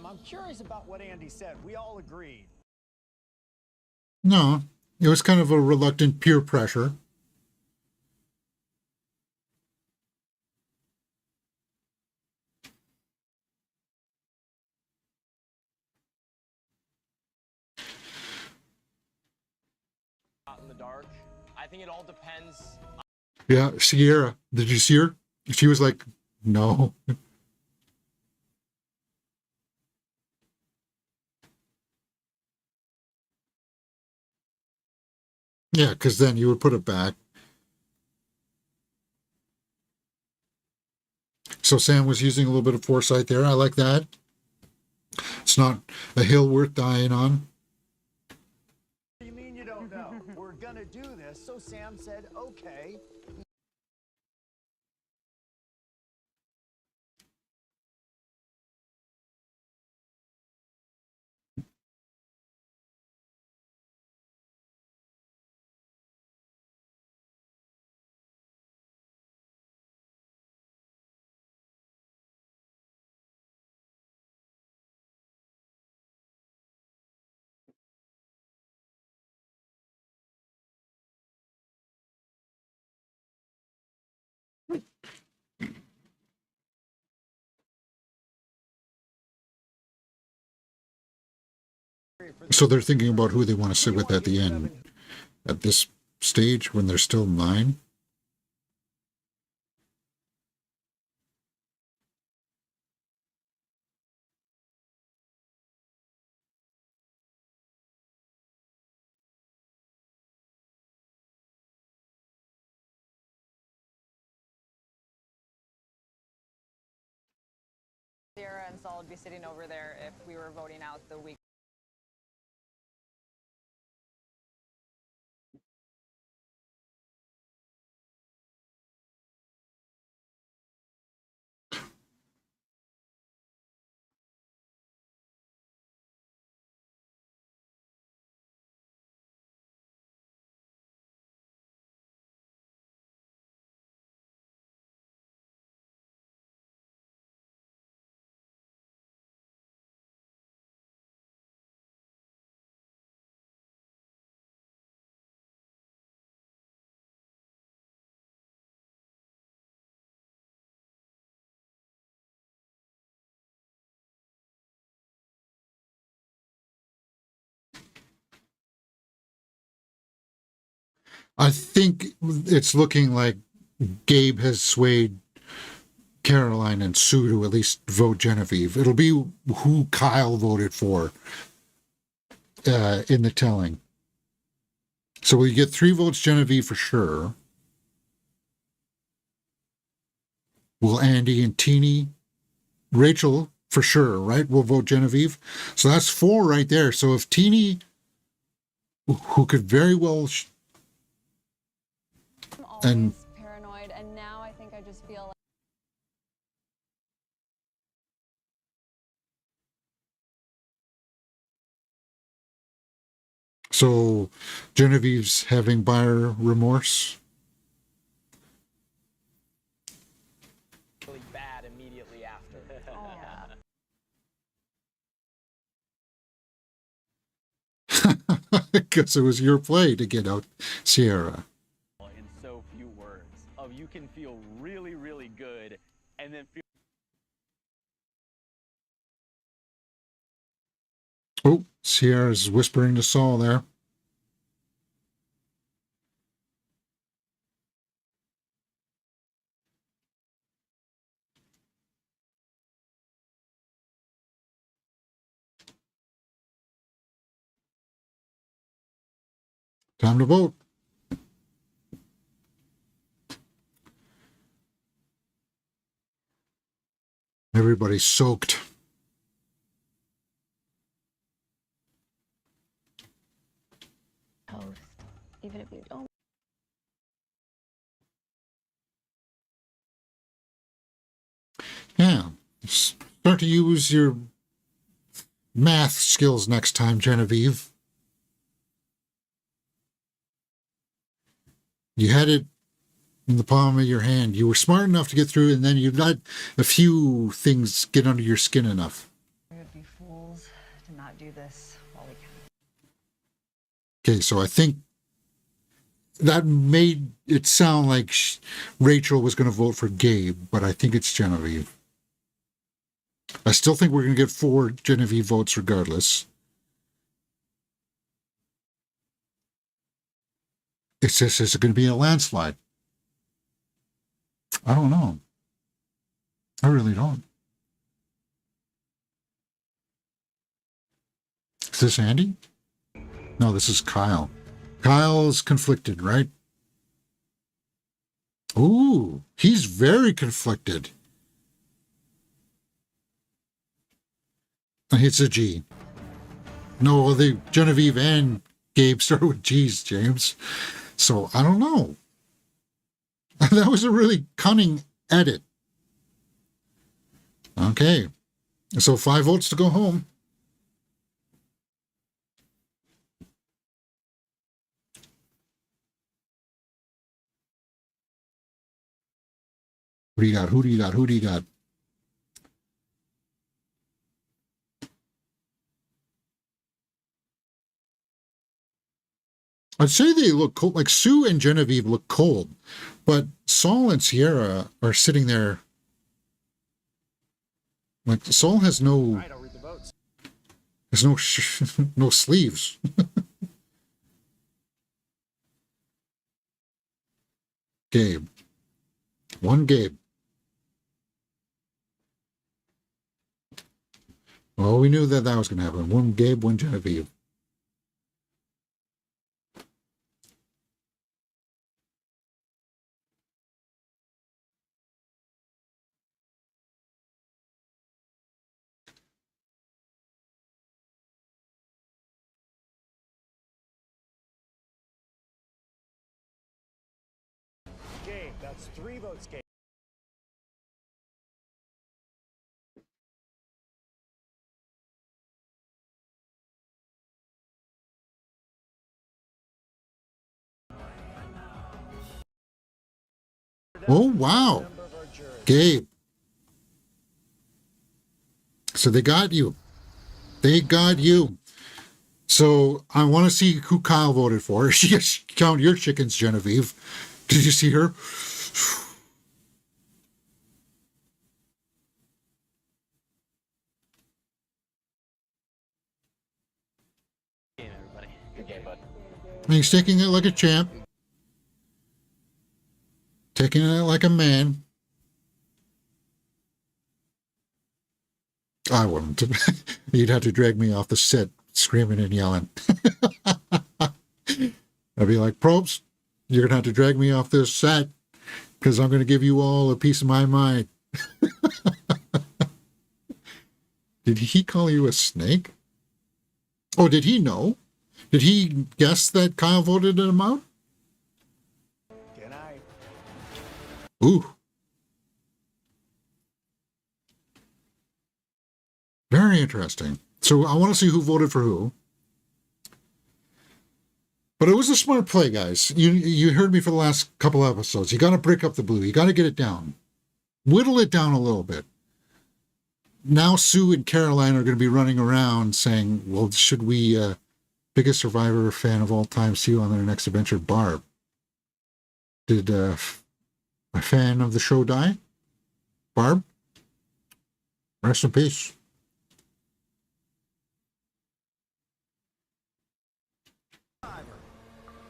Speaker 5: I'm curious about what Andy said. We all agreed.
Speaker 1: No, it was kind of a reluctant peer pressure.
Speaker 6: Out in the dark. I think it all depends.
Speaker 1: Yeah, Sierra. Did you see her? She was like, no. Yeah, because then you would put it back. So Sam was using a little bit of foresight there. I like that. It's not a hill worth dying on.
Speaker 5: What do you mean you don't know? We're gonna do this, so Sam said, okay.
Speaker 1: So they're thinking about who they want to sit with at the end. At this stage, when there's still 9.
Speaker 3: Sierra and Saul would be sitting over there if we were voting out the week.
Speaker 1: I think it's looking like Gabe has swayed Caroline and Sue to at least vote Genevieve. It'll be who Kyle voted for in the telling. So we get 3 votes Genevieve for sure. Will Andy and Teeny, Rachel for sure, right? Will vote Genevieve. So that's 4 right there. So if Teeny, who could very well
Speaker 8: I'm always
Speaker 1: and
Speaker 8: paranoid, and now I think I just feel like
Speaker 1: so Genevieve's having buyer remorse.
Speaker 6: Really bad immediately after.
Speaker 1: Because it was your play to get out Sierra.
Speaker 6: In so few words, of you can feel really, really good, and then feel.
Speaker 1: Oh, Sierra's whispering to Saul there. Time to vote. Everybody's soaked.
Speaker 8: toast, even if you don't.
Speaker 1: Yeah. Start to use your math skills next time, Genevieve. You had it in the palm of your hand. You were smart enough to get through, and then you let a few things get under your skin enough.
Speaker 3: We would be fools to not do this while we can.
Speaker 1: Okay, so I think that made it sound like Rachel was going to vote for Gabe, but I think it's Genevieve. I still think we're going to get 4 Genevieve votes regardless. It's just, is it going to be a landslide? I don't know. I really don't. Is this Andy? No, this is Kyle. Kyle's conflicted, right? Ooh, he's very conflicted. It's a G. No, the Genevieve and Gabe started with G's, James. So I don't know. That was a really cunning edit. Okay. So 5 votes to go home. Who do you got? Who do you got? Who do you got? I'd say they look cold. Like Sue and Genevieve look cold, but Saul and Sierra are sitting there. Like Saul has no,
Speaker 5: All right, I'll read the votes.
Speaker 1: has no, no sleeves. Gabe, one Gabe. Well, we knew that was going to happen. One Gabe, one Genevieve.
Speaker 5: Gabe, that's 3 votes, Gabe.
Speaker 1: Oh, wow.
Speaker 5: Member of our jury.
Speaker 1: Gabe. So they got you. They got you. So I want to see who Kyle voted for. Count your chickens, Genevieve. Did you see her?
Speaker 6: Game, everybody. Good game, bud.
Speaker 1: He's taking it like a champ. Taking it like a man. I wouldn't. You'd have to drag me off the set screaming and yelling. I'd be like, Probst, you're going to have to drag me off this set because I'm going to give you all a piece of my mind. Did he call you a snake? Oh, did he know? Did he guess that Kyle voted him out?
Speaker 5: Good night.
Speaker 1: Ooh. Very interesting. So I want to see who voted for who. But it was a smart play, guys. You heard me for the last couple episodes. You got to break up the blue. You got to get it down. Whittle it down a little bit. Now Sue and Caroline are going to be running around saying, well, should we, biggest Survivor fan of all time, see you on their next adventure, Barb? Did a fan of the show die? Barb? Rest in peace.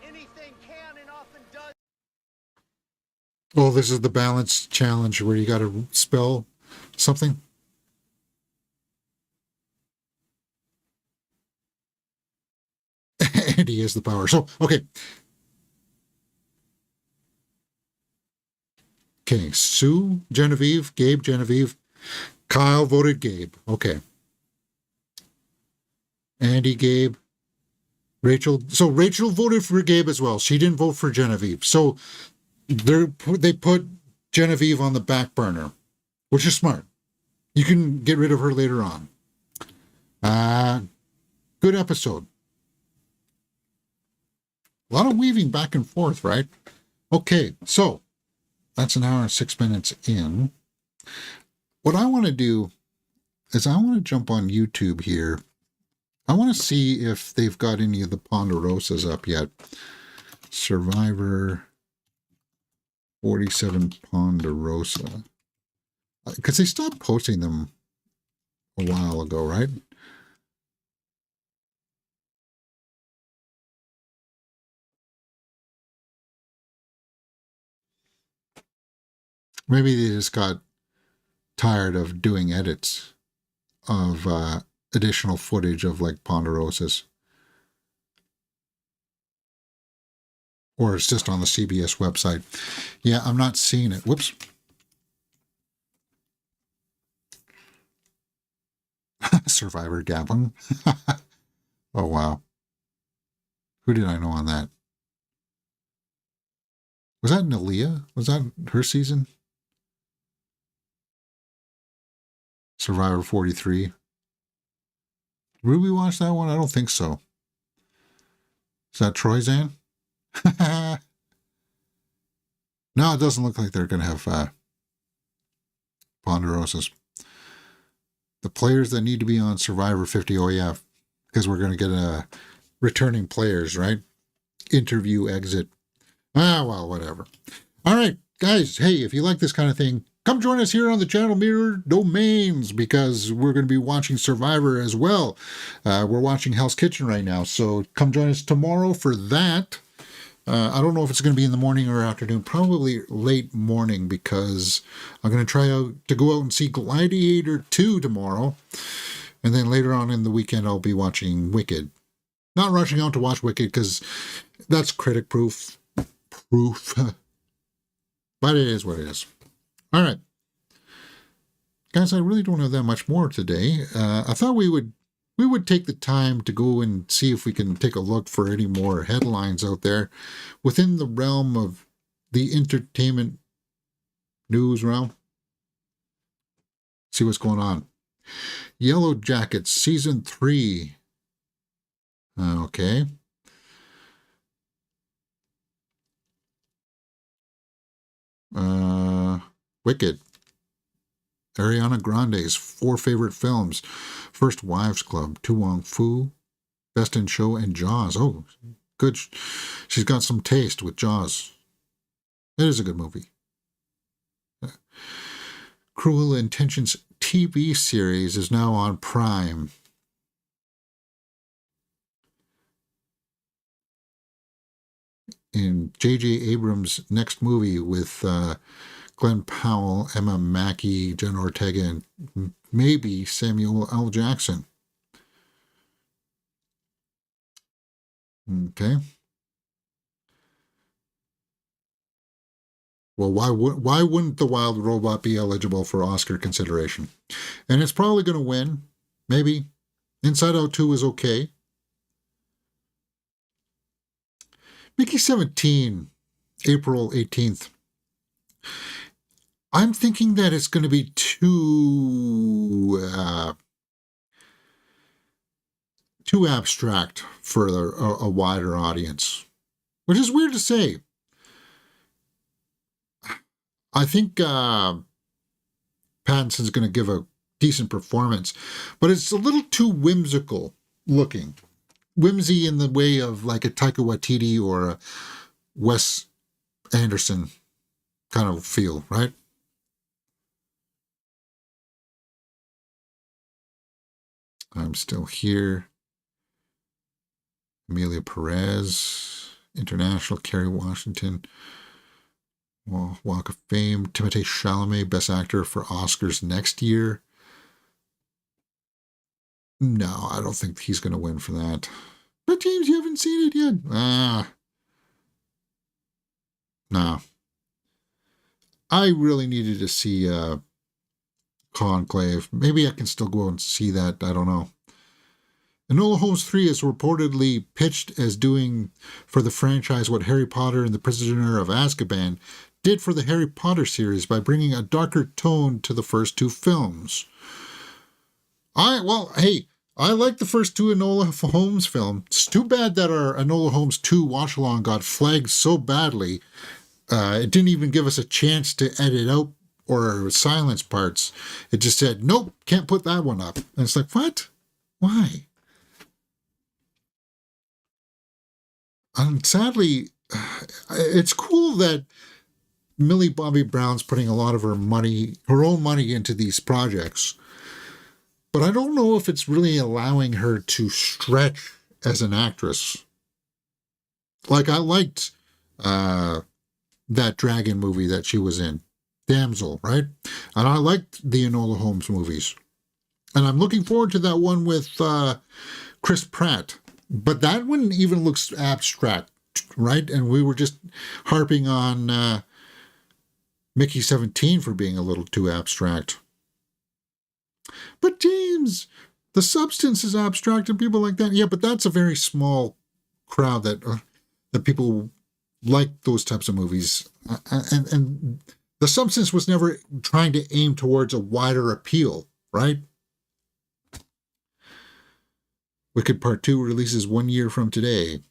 Speaker 5: Anything can and often does.
Speaker 1: Oh, this is the balance challenge where you got to spell something. And he has the power. So, okay. Okay, Sue, Genevieve, Gabe, Genevieve. Kyle voted Gabe. Okay. Andy, Gabe. Rachel. So Rachel voted for Gabe as well. She didn't vote for Genevieve. So they put Genevieve on the back burner, which is smart. You can get rid of her later on. Good episode. A lot of weaving back and forth, right? Okay, so that's an hour and 6 minutes in. What I want to do is I want to jump on YouTube here. I want to see if they've got any of the Ponderosas up yet. Survivor 47 Ponderosa. Because they stopped posting them a while ago, right? Maybe they just got tired of doing edits of additional footage of like Ponderosas. Or it's just on the CBS website. Yeah, I'm not seeing it. Whoops. Survivor Gabon. Oh, wow. Who did I know on that? Was that Nalia? Was that her season? Survivor 43. Did we watch that one? I don't think so. Is that Troyzan? No, it doesn't look like they're going to have Ponderosa's. The players that need to be on Survivor 50, oh yeah, because we're going to get returning players, right? Interview, exit. Well, whatever. All right, guys, hey, if you like this kind of thing, come join us here on the channel Mirror Domains, because we're going to be watching Survivor as well. We're watching Hell's Kitchen right now, so come join us tomorrow for that. I don't know if it's going to be in the morning or afternoon, probably late morning, because I'm going to try to go out and see Gladiator 2 tomorrow. And then later on in the weekend, I'll be watching Wicked. Not rushing out to watch Wicked, because that's critic proof. But it is what it is. All right. Guys, I really don't have that much more today. I thought we would take the time to go and see if we can take a look for any more headlines out there within the realm of the entertainment news realm. See what's going on. Yellow Jackets, Season 3. Okay. Wicked. Ariana Grande's 4 favorite films. First Wives Club, Tu Wong Fu, Best in Show, and Jaws. Oh, good. She's got some taste with Jaws. It is a good movie. Cruel Intentions TV series is now on Prime. In J.J. Abrams' next movie with Glenn Powell, Emma Mackey, Jen Ortega, and maybe Samuel L. Jackson. Okay. Well, why wouldn't The Wild Robot be eligible for Oscar consideration? And it's probably going to win. Maybe. Inside Out 2 is okay. Mickey 17, April 18th. I'm thinking that it's going to be too abstract for a wider audience, which is weird to say. I think Pattinson's going to give a decent performance, but it's a little too whimsical looking. Whimsy in the way of like a Taika Waititi or a Wes Anderson kind of feel, right? I'm Still Here. Amelia Perez, International, Kerry Washington, Walk of Fame, Timothée Chalamet, Best Actor for Oscars next year. No, I don't think he's going to win for that. But James, you haven't seen it yet. No. I really needed to see Conclave. Maybe I can still go and see that. I don't know. Enola Holmes 3 is reportedly pitched as doing for the franchise what Harry Potter and the Prisoner of Azkaban did for the Harry Potter series by bringing a darker tone to the first 2 films. I like the first 2 Enola Holmes films. It's too bad that our Enola Holmes 2 watch-along got flagged so badly. It didn't even give us a chance to edit out or silence parts. It just said, nope, can't put that one up. And it's like, what? Why? And sadly, it's cool that Millie Bobby Brown's putting a lot of her own money into these projects. But I don't know if it's really allowing her to stretch as an actress. Like, I liked that dragon movie that she was in, Damsel, right? And I liked the Enola Holmes movies. And I'm looking forward to that one with Chris Pratt. But that one even looks abstract, right? And we were just harping on Mickey 17 for being a little too abstract. But James, The substance is abstract and people like that. Yeah, but that's a very small crowd that people like those types of movies. And the substance was never trying to aim towards a wider appeal, right? Wicked Part 2 releases 1 year from today.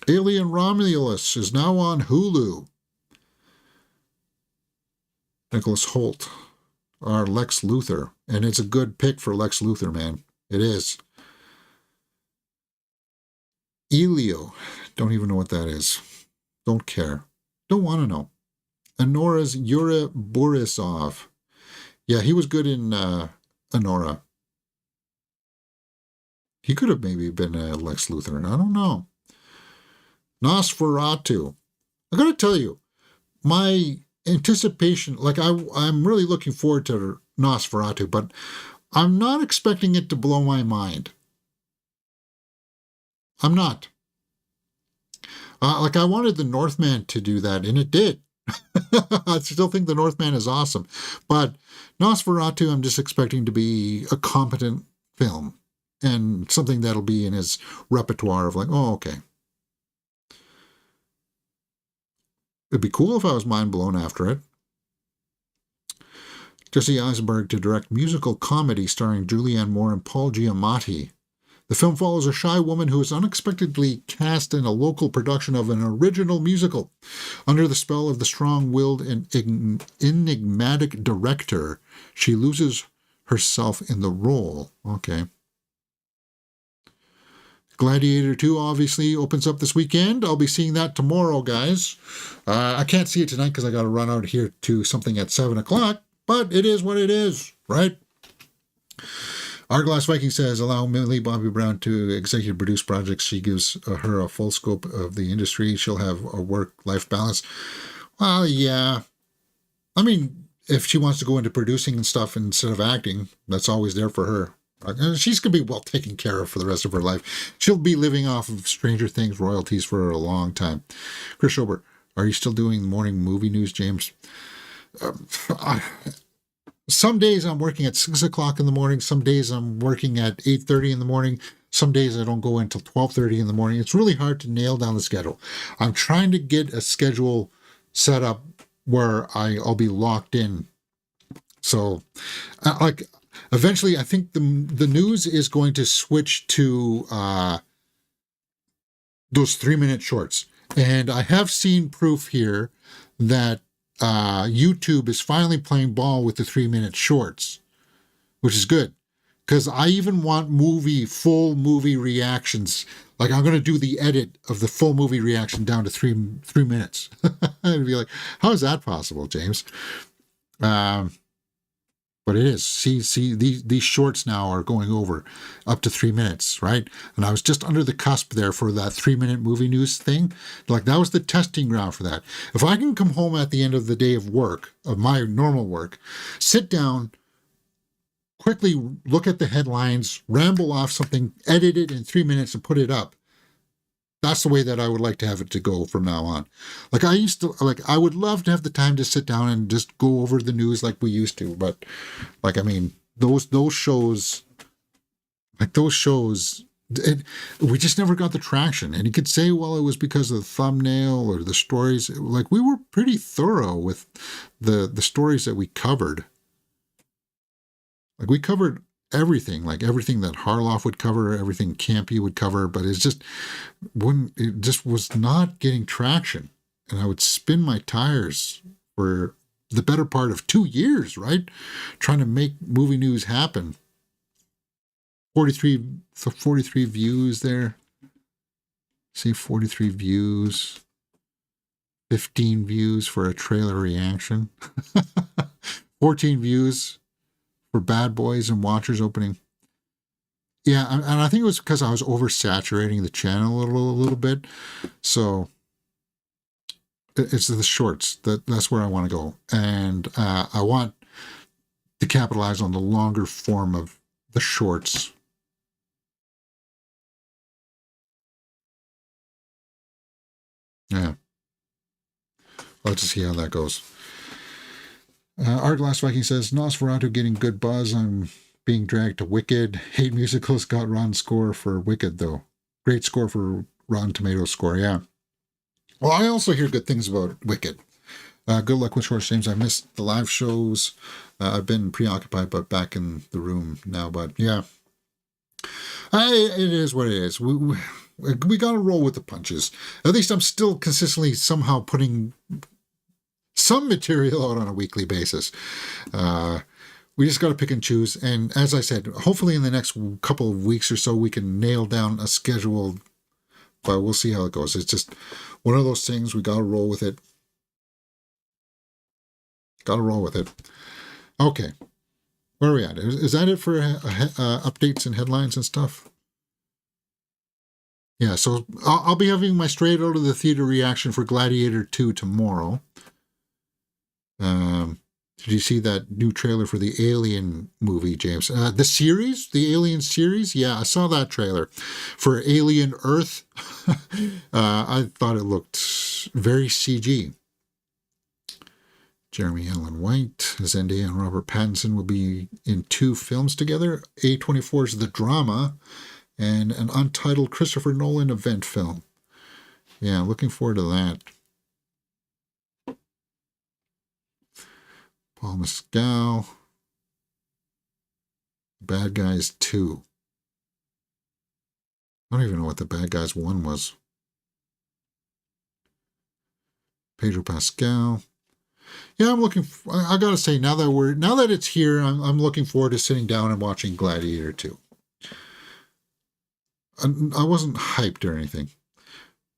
Speaker 1: Alien Romulus is now on Hulu. Nicholas Hoult, our Lex Luthor. And it's a good pick for Lex Luthor, man. It is. Elio. Don't even know what that is. Don't care. Don't want to know. Anora's Yura Borisov. Yeah, he was good in Anora. He could have maybe been a Lex Luthor. I don't know. Nosferatu. I gotta tell you, my anticipation, like I'm really looking forward to Nosferatu, but I'm not expecting it to blow my mind. I'm not. Like I wanted the Northman to do that, and it did. I still think the Northman is awesome, but Nosferatu, I'm just expecting to be a competent film and something that'll be in his repertoire of like, oh, okay. It'd be cool if I was mind blown after it. Jesse Eisenberg to direct musical comedy starring Julianne Moore and Paul Giamatti. The film follows a shy woman who is unexpectedly cast in a local production of an original musical. Under the spell of the strong-willed and enigmatic director, she loses herself in the role. Okay. Gladiator 2 obviously opens up this weekend. I'll be seeing that tomorrow, guys. I can't see it tonight because I got to run out here to something at 7 o'clock, but it is what it is, right? Arglass Viking says, allow Millie Bobby Brown to executive produce projects. She gives her a full scope of the industry. She'll have a work-life balance. Well, yeah. I mean, if she wants to go into producing and stuff instead of acting, that's always there for her. She's going to be well taken care of for the rest of her life. She'll be living off of Stranger Things royalties for a long time. Chris Schobert, are you still doing morning movie news, James? Some days I'm working at 6 o'clock in the morning. Some days I'm working at 8:30 in the morning. Some days I don't go until 12:30 in the morning. It's really hard to nail down the schedule. I'm trying to get a schedule set up where I'll be locked in. So, eventually, I think the news is going to switch to those 3-minute shorts. And I have seen proof here that YouTube is finally playing ball with the 3-minute shorts, which is good. Because I even want full movie reactions. Like I'm going to do the edit of the full movie reaction down to three minutes. I'd be like, how is that possible, James? But it is. See, these shorts now are going over up to 3 minutes, right? And I was just under the cusp there for that 3-minute movie news thing. Like that was the testing ground for that. If I can come home at the end of the day of work, of my normal work, sit down, quickly look at the headlines, ramble off something, edit it in 3 minutes and put it up. That's the way that I would like to have it to go from now on. Like I would love to have the time to sit down and just go over the news like we used to. But those shows, we just never got the traction. And you could say, well, it was because of the thumbnail or the stories. Like we were pretty thorough with the stories that we covered. Like we covered everything, like everything that Harloff would cover, everything Campy would cover, but it just was not getting traction. And I would spin my tires for the better part of 2 years, right? Trying to make movie news happen. 43 views there. See, 43 views. 15 views for a trailer reaction. 14 views for Bad Boys and Watchers opening. Yeah, and I think it was because I was oversaturating the channel a little bit. So it's the shorts. That's where I want to go. And I want to capitalize on the longer form of the shorts. Yeah. Let's see how that goes. Arglass Viking says, Nosferatu getting good buzz. I'm being dragged to Wicked. Hate musicals, got Rotten score for Wicked, though. Great score for Rotten Tomatoes score, yeah. Well, I also hear good things about Wicked. Good luck with short streams. I missed the live shows. I've been preoccupied, but back in the room now. But yeah, it is what it is. We got to roll with the punches. At least I'm still consistently somehow putting some material out on a weekly basis. We just got to pick and choose. And as I said, hopefully in the next couple of weeks or so, we can nail down a schedule. But we'll see how it goes. It's just one of those things. We got to roll with it. Got to roll with it. Okay. Where are we at? Is that it for updates and headlines and stuff? Yeah, so I'll be having my straight out of the theater reaction for Gladiator 2 tomorrow. Did you see that new trailer for the Alien movie, James? The series? The Alien series? Yeah, I saw that trailer. For Alien Earth, I thought it looked very CG. Jeremy Allen White, Zendaya and Robert Pattinson will be in 2 films together. A24's The Drama and an untitled Christopher Nolan event film. Yeah, looking forward to that. Paul Mescal. Bad Guys 2. I don't even know what the Bad Guys 1 was. Pedro Pascal. Yeah, I'm looking. I gotta say, now that it's here, I'm looking forward to sitting down and watching Gladiator 2. I wasn't hyped or anything.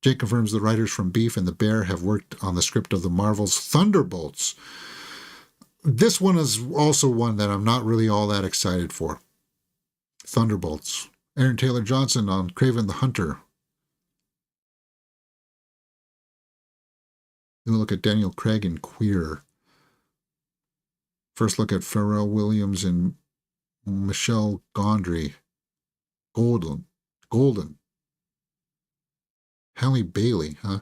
Speaker 1: Jake confirms the writers from Beef and The Bear have worked on the script of the Marvel's Thunderbolts. This one is also one that I'm not really all that excited for. Thunderbolts. Aaron Taylor Johnson on Kraven the Hunter. Then we look at Daniel Craig in Queer. First look at Pharrell Williams and Michelle Gondry. Golden. Halle Bailey, huh?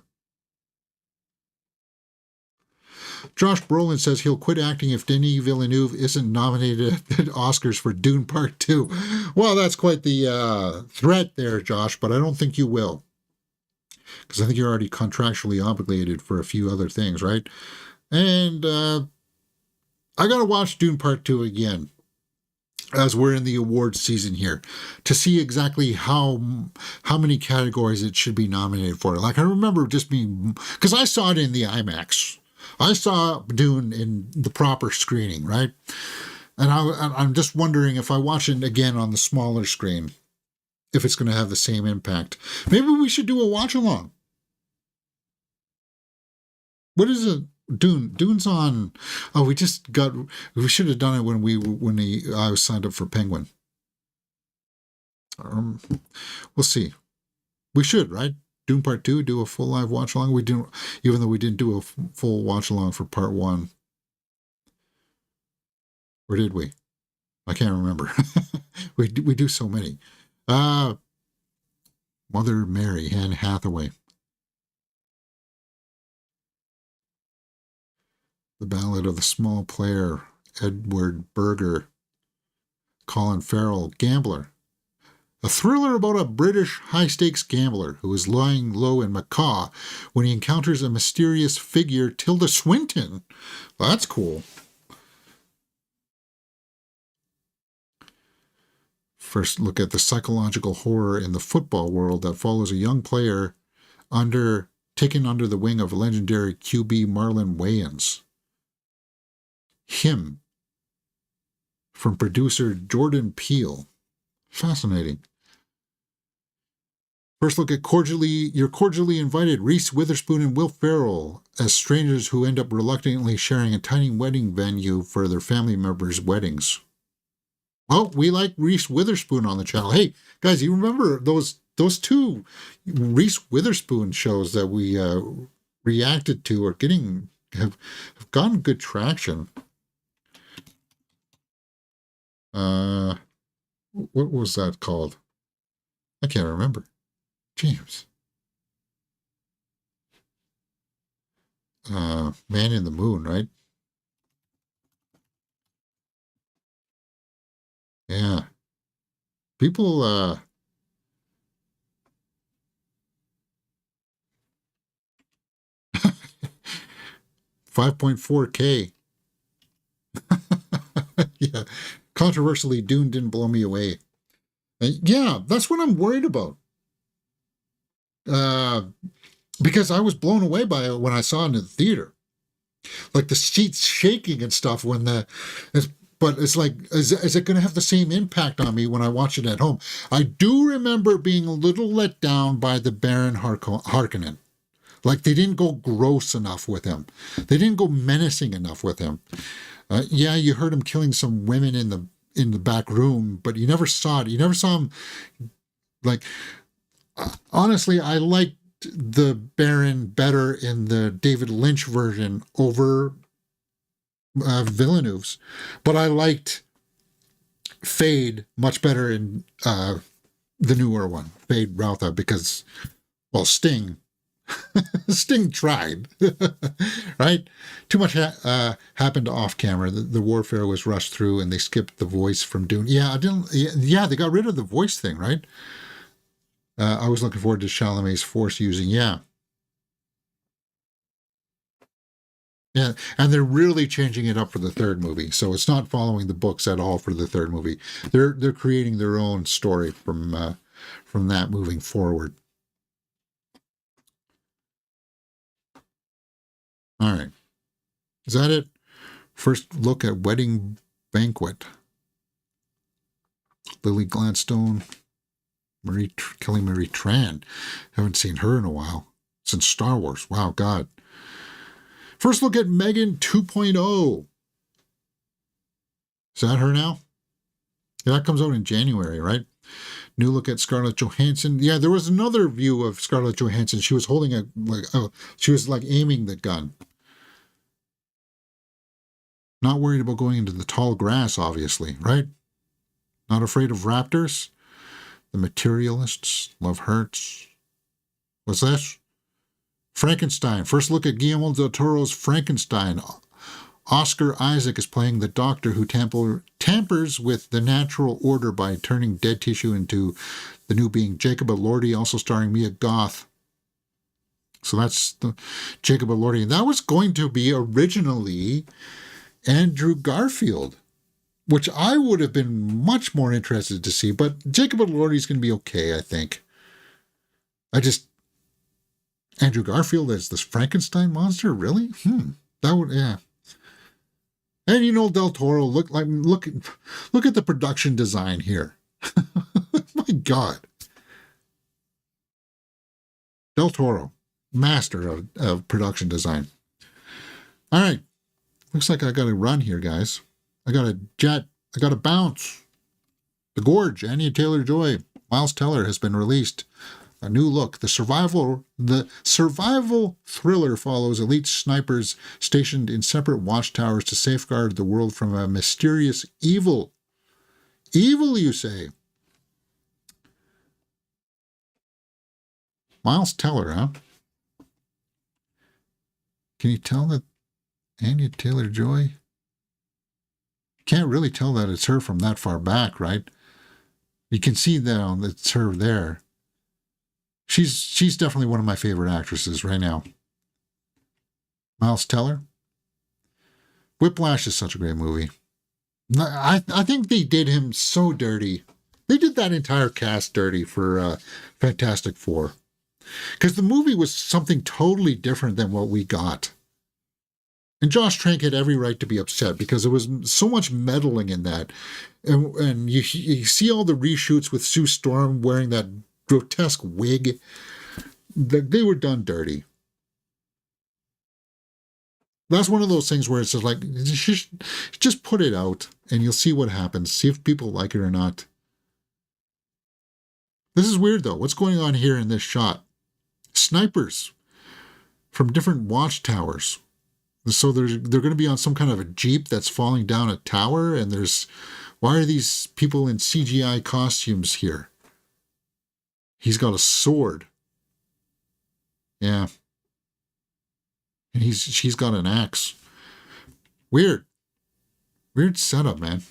Speaker 1: Josh Brolin says he'll quit acting if Denis Villeneuve isn't nominated at the Oscars for Dune Part 2. Well, that's quite the threat there, Josh, but I don't think you will. Because I think you're already contractually obligated for a few other things, right? And I got to watch Dune Part 2 again as we're in the awards season here to see exactly how many categories it should be nominated for. Like, I remember just being, because I saw it in the IMAX. I saw Dune in the proper screening, right? And I'm just wondering if I watch it again on the smaller screen, if it's going to have the same impact. Maybe we should do a watch along. What is it? Dune's on. Oh, we should have done it when I was signed up for Penguin. We'll see. We should, right? Dune Part 2, do a full live watch along. We didn't, even though we didn't do a full watch along for Part 1. Or did we? I can't remember. we do so many. Mother Mary, Anne Hathaway. The Ballad of the Small Player, Edward Berger. Colin Farrell, Gambler. A thriller about a British high-stakes gambler who is lying low in Macau when he encounters a mysterious figure, Tilda Swinton. Well, that's cool. First, look at the psychological horror in the football world that follows a young player taken under the wing of legendary QB Marlon Wayans. Him, from producer Jordan Peele. Fascinating. First look at You're Cordially Invited, Reese Witherspoon and Will Ferrell as strangers who end up reluctantly sharing a tiny wedding venue for their family members' weddings. Well, we like Reese Witherspoon on the channel. Hey, guys, you remember those 2 Reese Witherspoon shows that we reacted to are have gotten good traction. What was that called? I can't remember. James. Man in the Moon, right? Yeah. People, 5.4K. Yeah. Controversially, Dune didn't blow me away. Yeah, that's what I'm worried about. Uh, because I was blown away by it when I saw it in the theater. Like the seats shaking and stuff when it's, but it's like, is it going to have the same impact on me when I watch it at home? I do remember being a little let down by the Baron Harkonnen. Like they didn't go gross enough with him. They didn't go menacing enough with him. Yeah, you heard him killing some women in the back room, but you never saw it. You never saw him like. Honestly, I liked the Baron better in the David Lynch version over Villeneuve's, but I liked Fade much better in the newer one, Fade Routha, because well, Sting. Sting tried, right? Too much happened off camera. The warfare was rushed through, and they skipped the voice from Dune. Yeah, I didn't. Yeah, they got rid of the voice thing, right? I was looking forward to Chalamet's force using. Yeah, yeah, and they're really changing it up for the third movie. So it's not following the books at all for the third movie. They're creating their own story from that moving forward. All right, is that it? First look at Wedding Banquet. Lily Gladstone, Kelly Marie Tran. Haven't seen her in a while. Since Star Wars. Wow, God. First look at Megan 2.0. Is that her now? Yeah, that comes out in January, right? New look at Scarlett Johansson. Yeah, there was another view of Scarlett Johansson. She was holding she was like aiming the gun. Not worried about going into the tall grass, obviously, right? Not afraid of raptors. The Materialists. Love Hurts. What's this? Frankenstein. First look at Guillermo del Toro's Frankenstein. Oscar Isaac is playing the doctor who tampers with the natural order by turning dead tissue into the new being. Jacob Elordi, also starring Mia Goth. So that's the Jacob Elordi. And that was going to be originally Andrew Garfield, which I would have been much more interested to see. But Jacob Elordi is going to be okay, I think. Andrew Garfield as this Frankenstein monster? Really? That would, yeah. And you know, Del Toro, look at the production design here. My God. Del Toro, master of production design. All right. Looks like I got to run here, guys. I got to jet. I got to bounce. The Gorge, Anya Taylor-Joy, Miles Teller has been released. A new look. The survival thriller follows elite snipers stationed in separate watchtowers to safeguard the world from a mysterious evil. Evil, you say? Miles Teller, huh? Can you tell that Anya Taylor-Joy? Can't really tell that it's her from that far back, right? You can see that it's her there. She's definitely one of my favorite actresses right now. Miles Teller. Whiplash is such a great movie. I think they did him so dirty. They did that entire cast dirty for Fantastic Four. Because the movie was something totally different than what we got. And Josh Trank had every right to be upset because there was so much meddling in that. And you see all the reshoots with Sue Storm wearing that grotesque wig. They were done dirty. That's one of those things where it's just like, just put it out and you'll see what happens. See if people like it or not. This is weird though. What's going on here in this shot? Snipers from different watchtowers. So they're going to be on some kind of a jeep that's falling down a tower, and why are these people in CGI costumes here? He's got a sword. Yeah. And she's got an axe. Weird. Weird setup, man.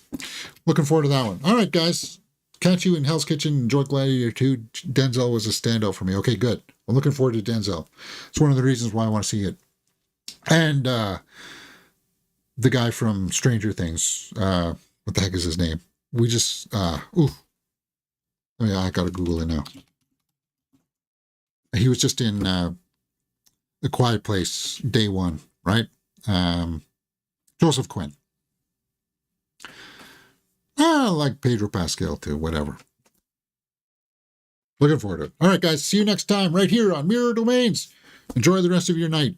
Speaker 1: Looking forward to that one. All right, guys. Catch you in Hell's Kitchen. Enjoy Gladiator 2. Denzel was a standout for me. Okay, good. I'm looking forward to Denzel. It's one of the reasons why I want to see it. And the guy from Stranger Things. What the heck is his name? We just, oh yeah, I gotta Google it now. He was just in The Quiet Place, day one, right? Joseph Quinn. I like Pedro Pascal too, whatever. Looking forward to it. All right, guys, see you next time right here on Mirror Domains. Enjoy the rest of your night.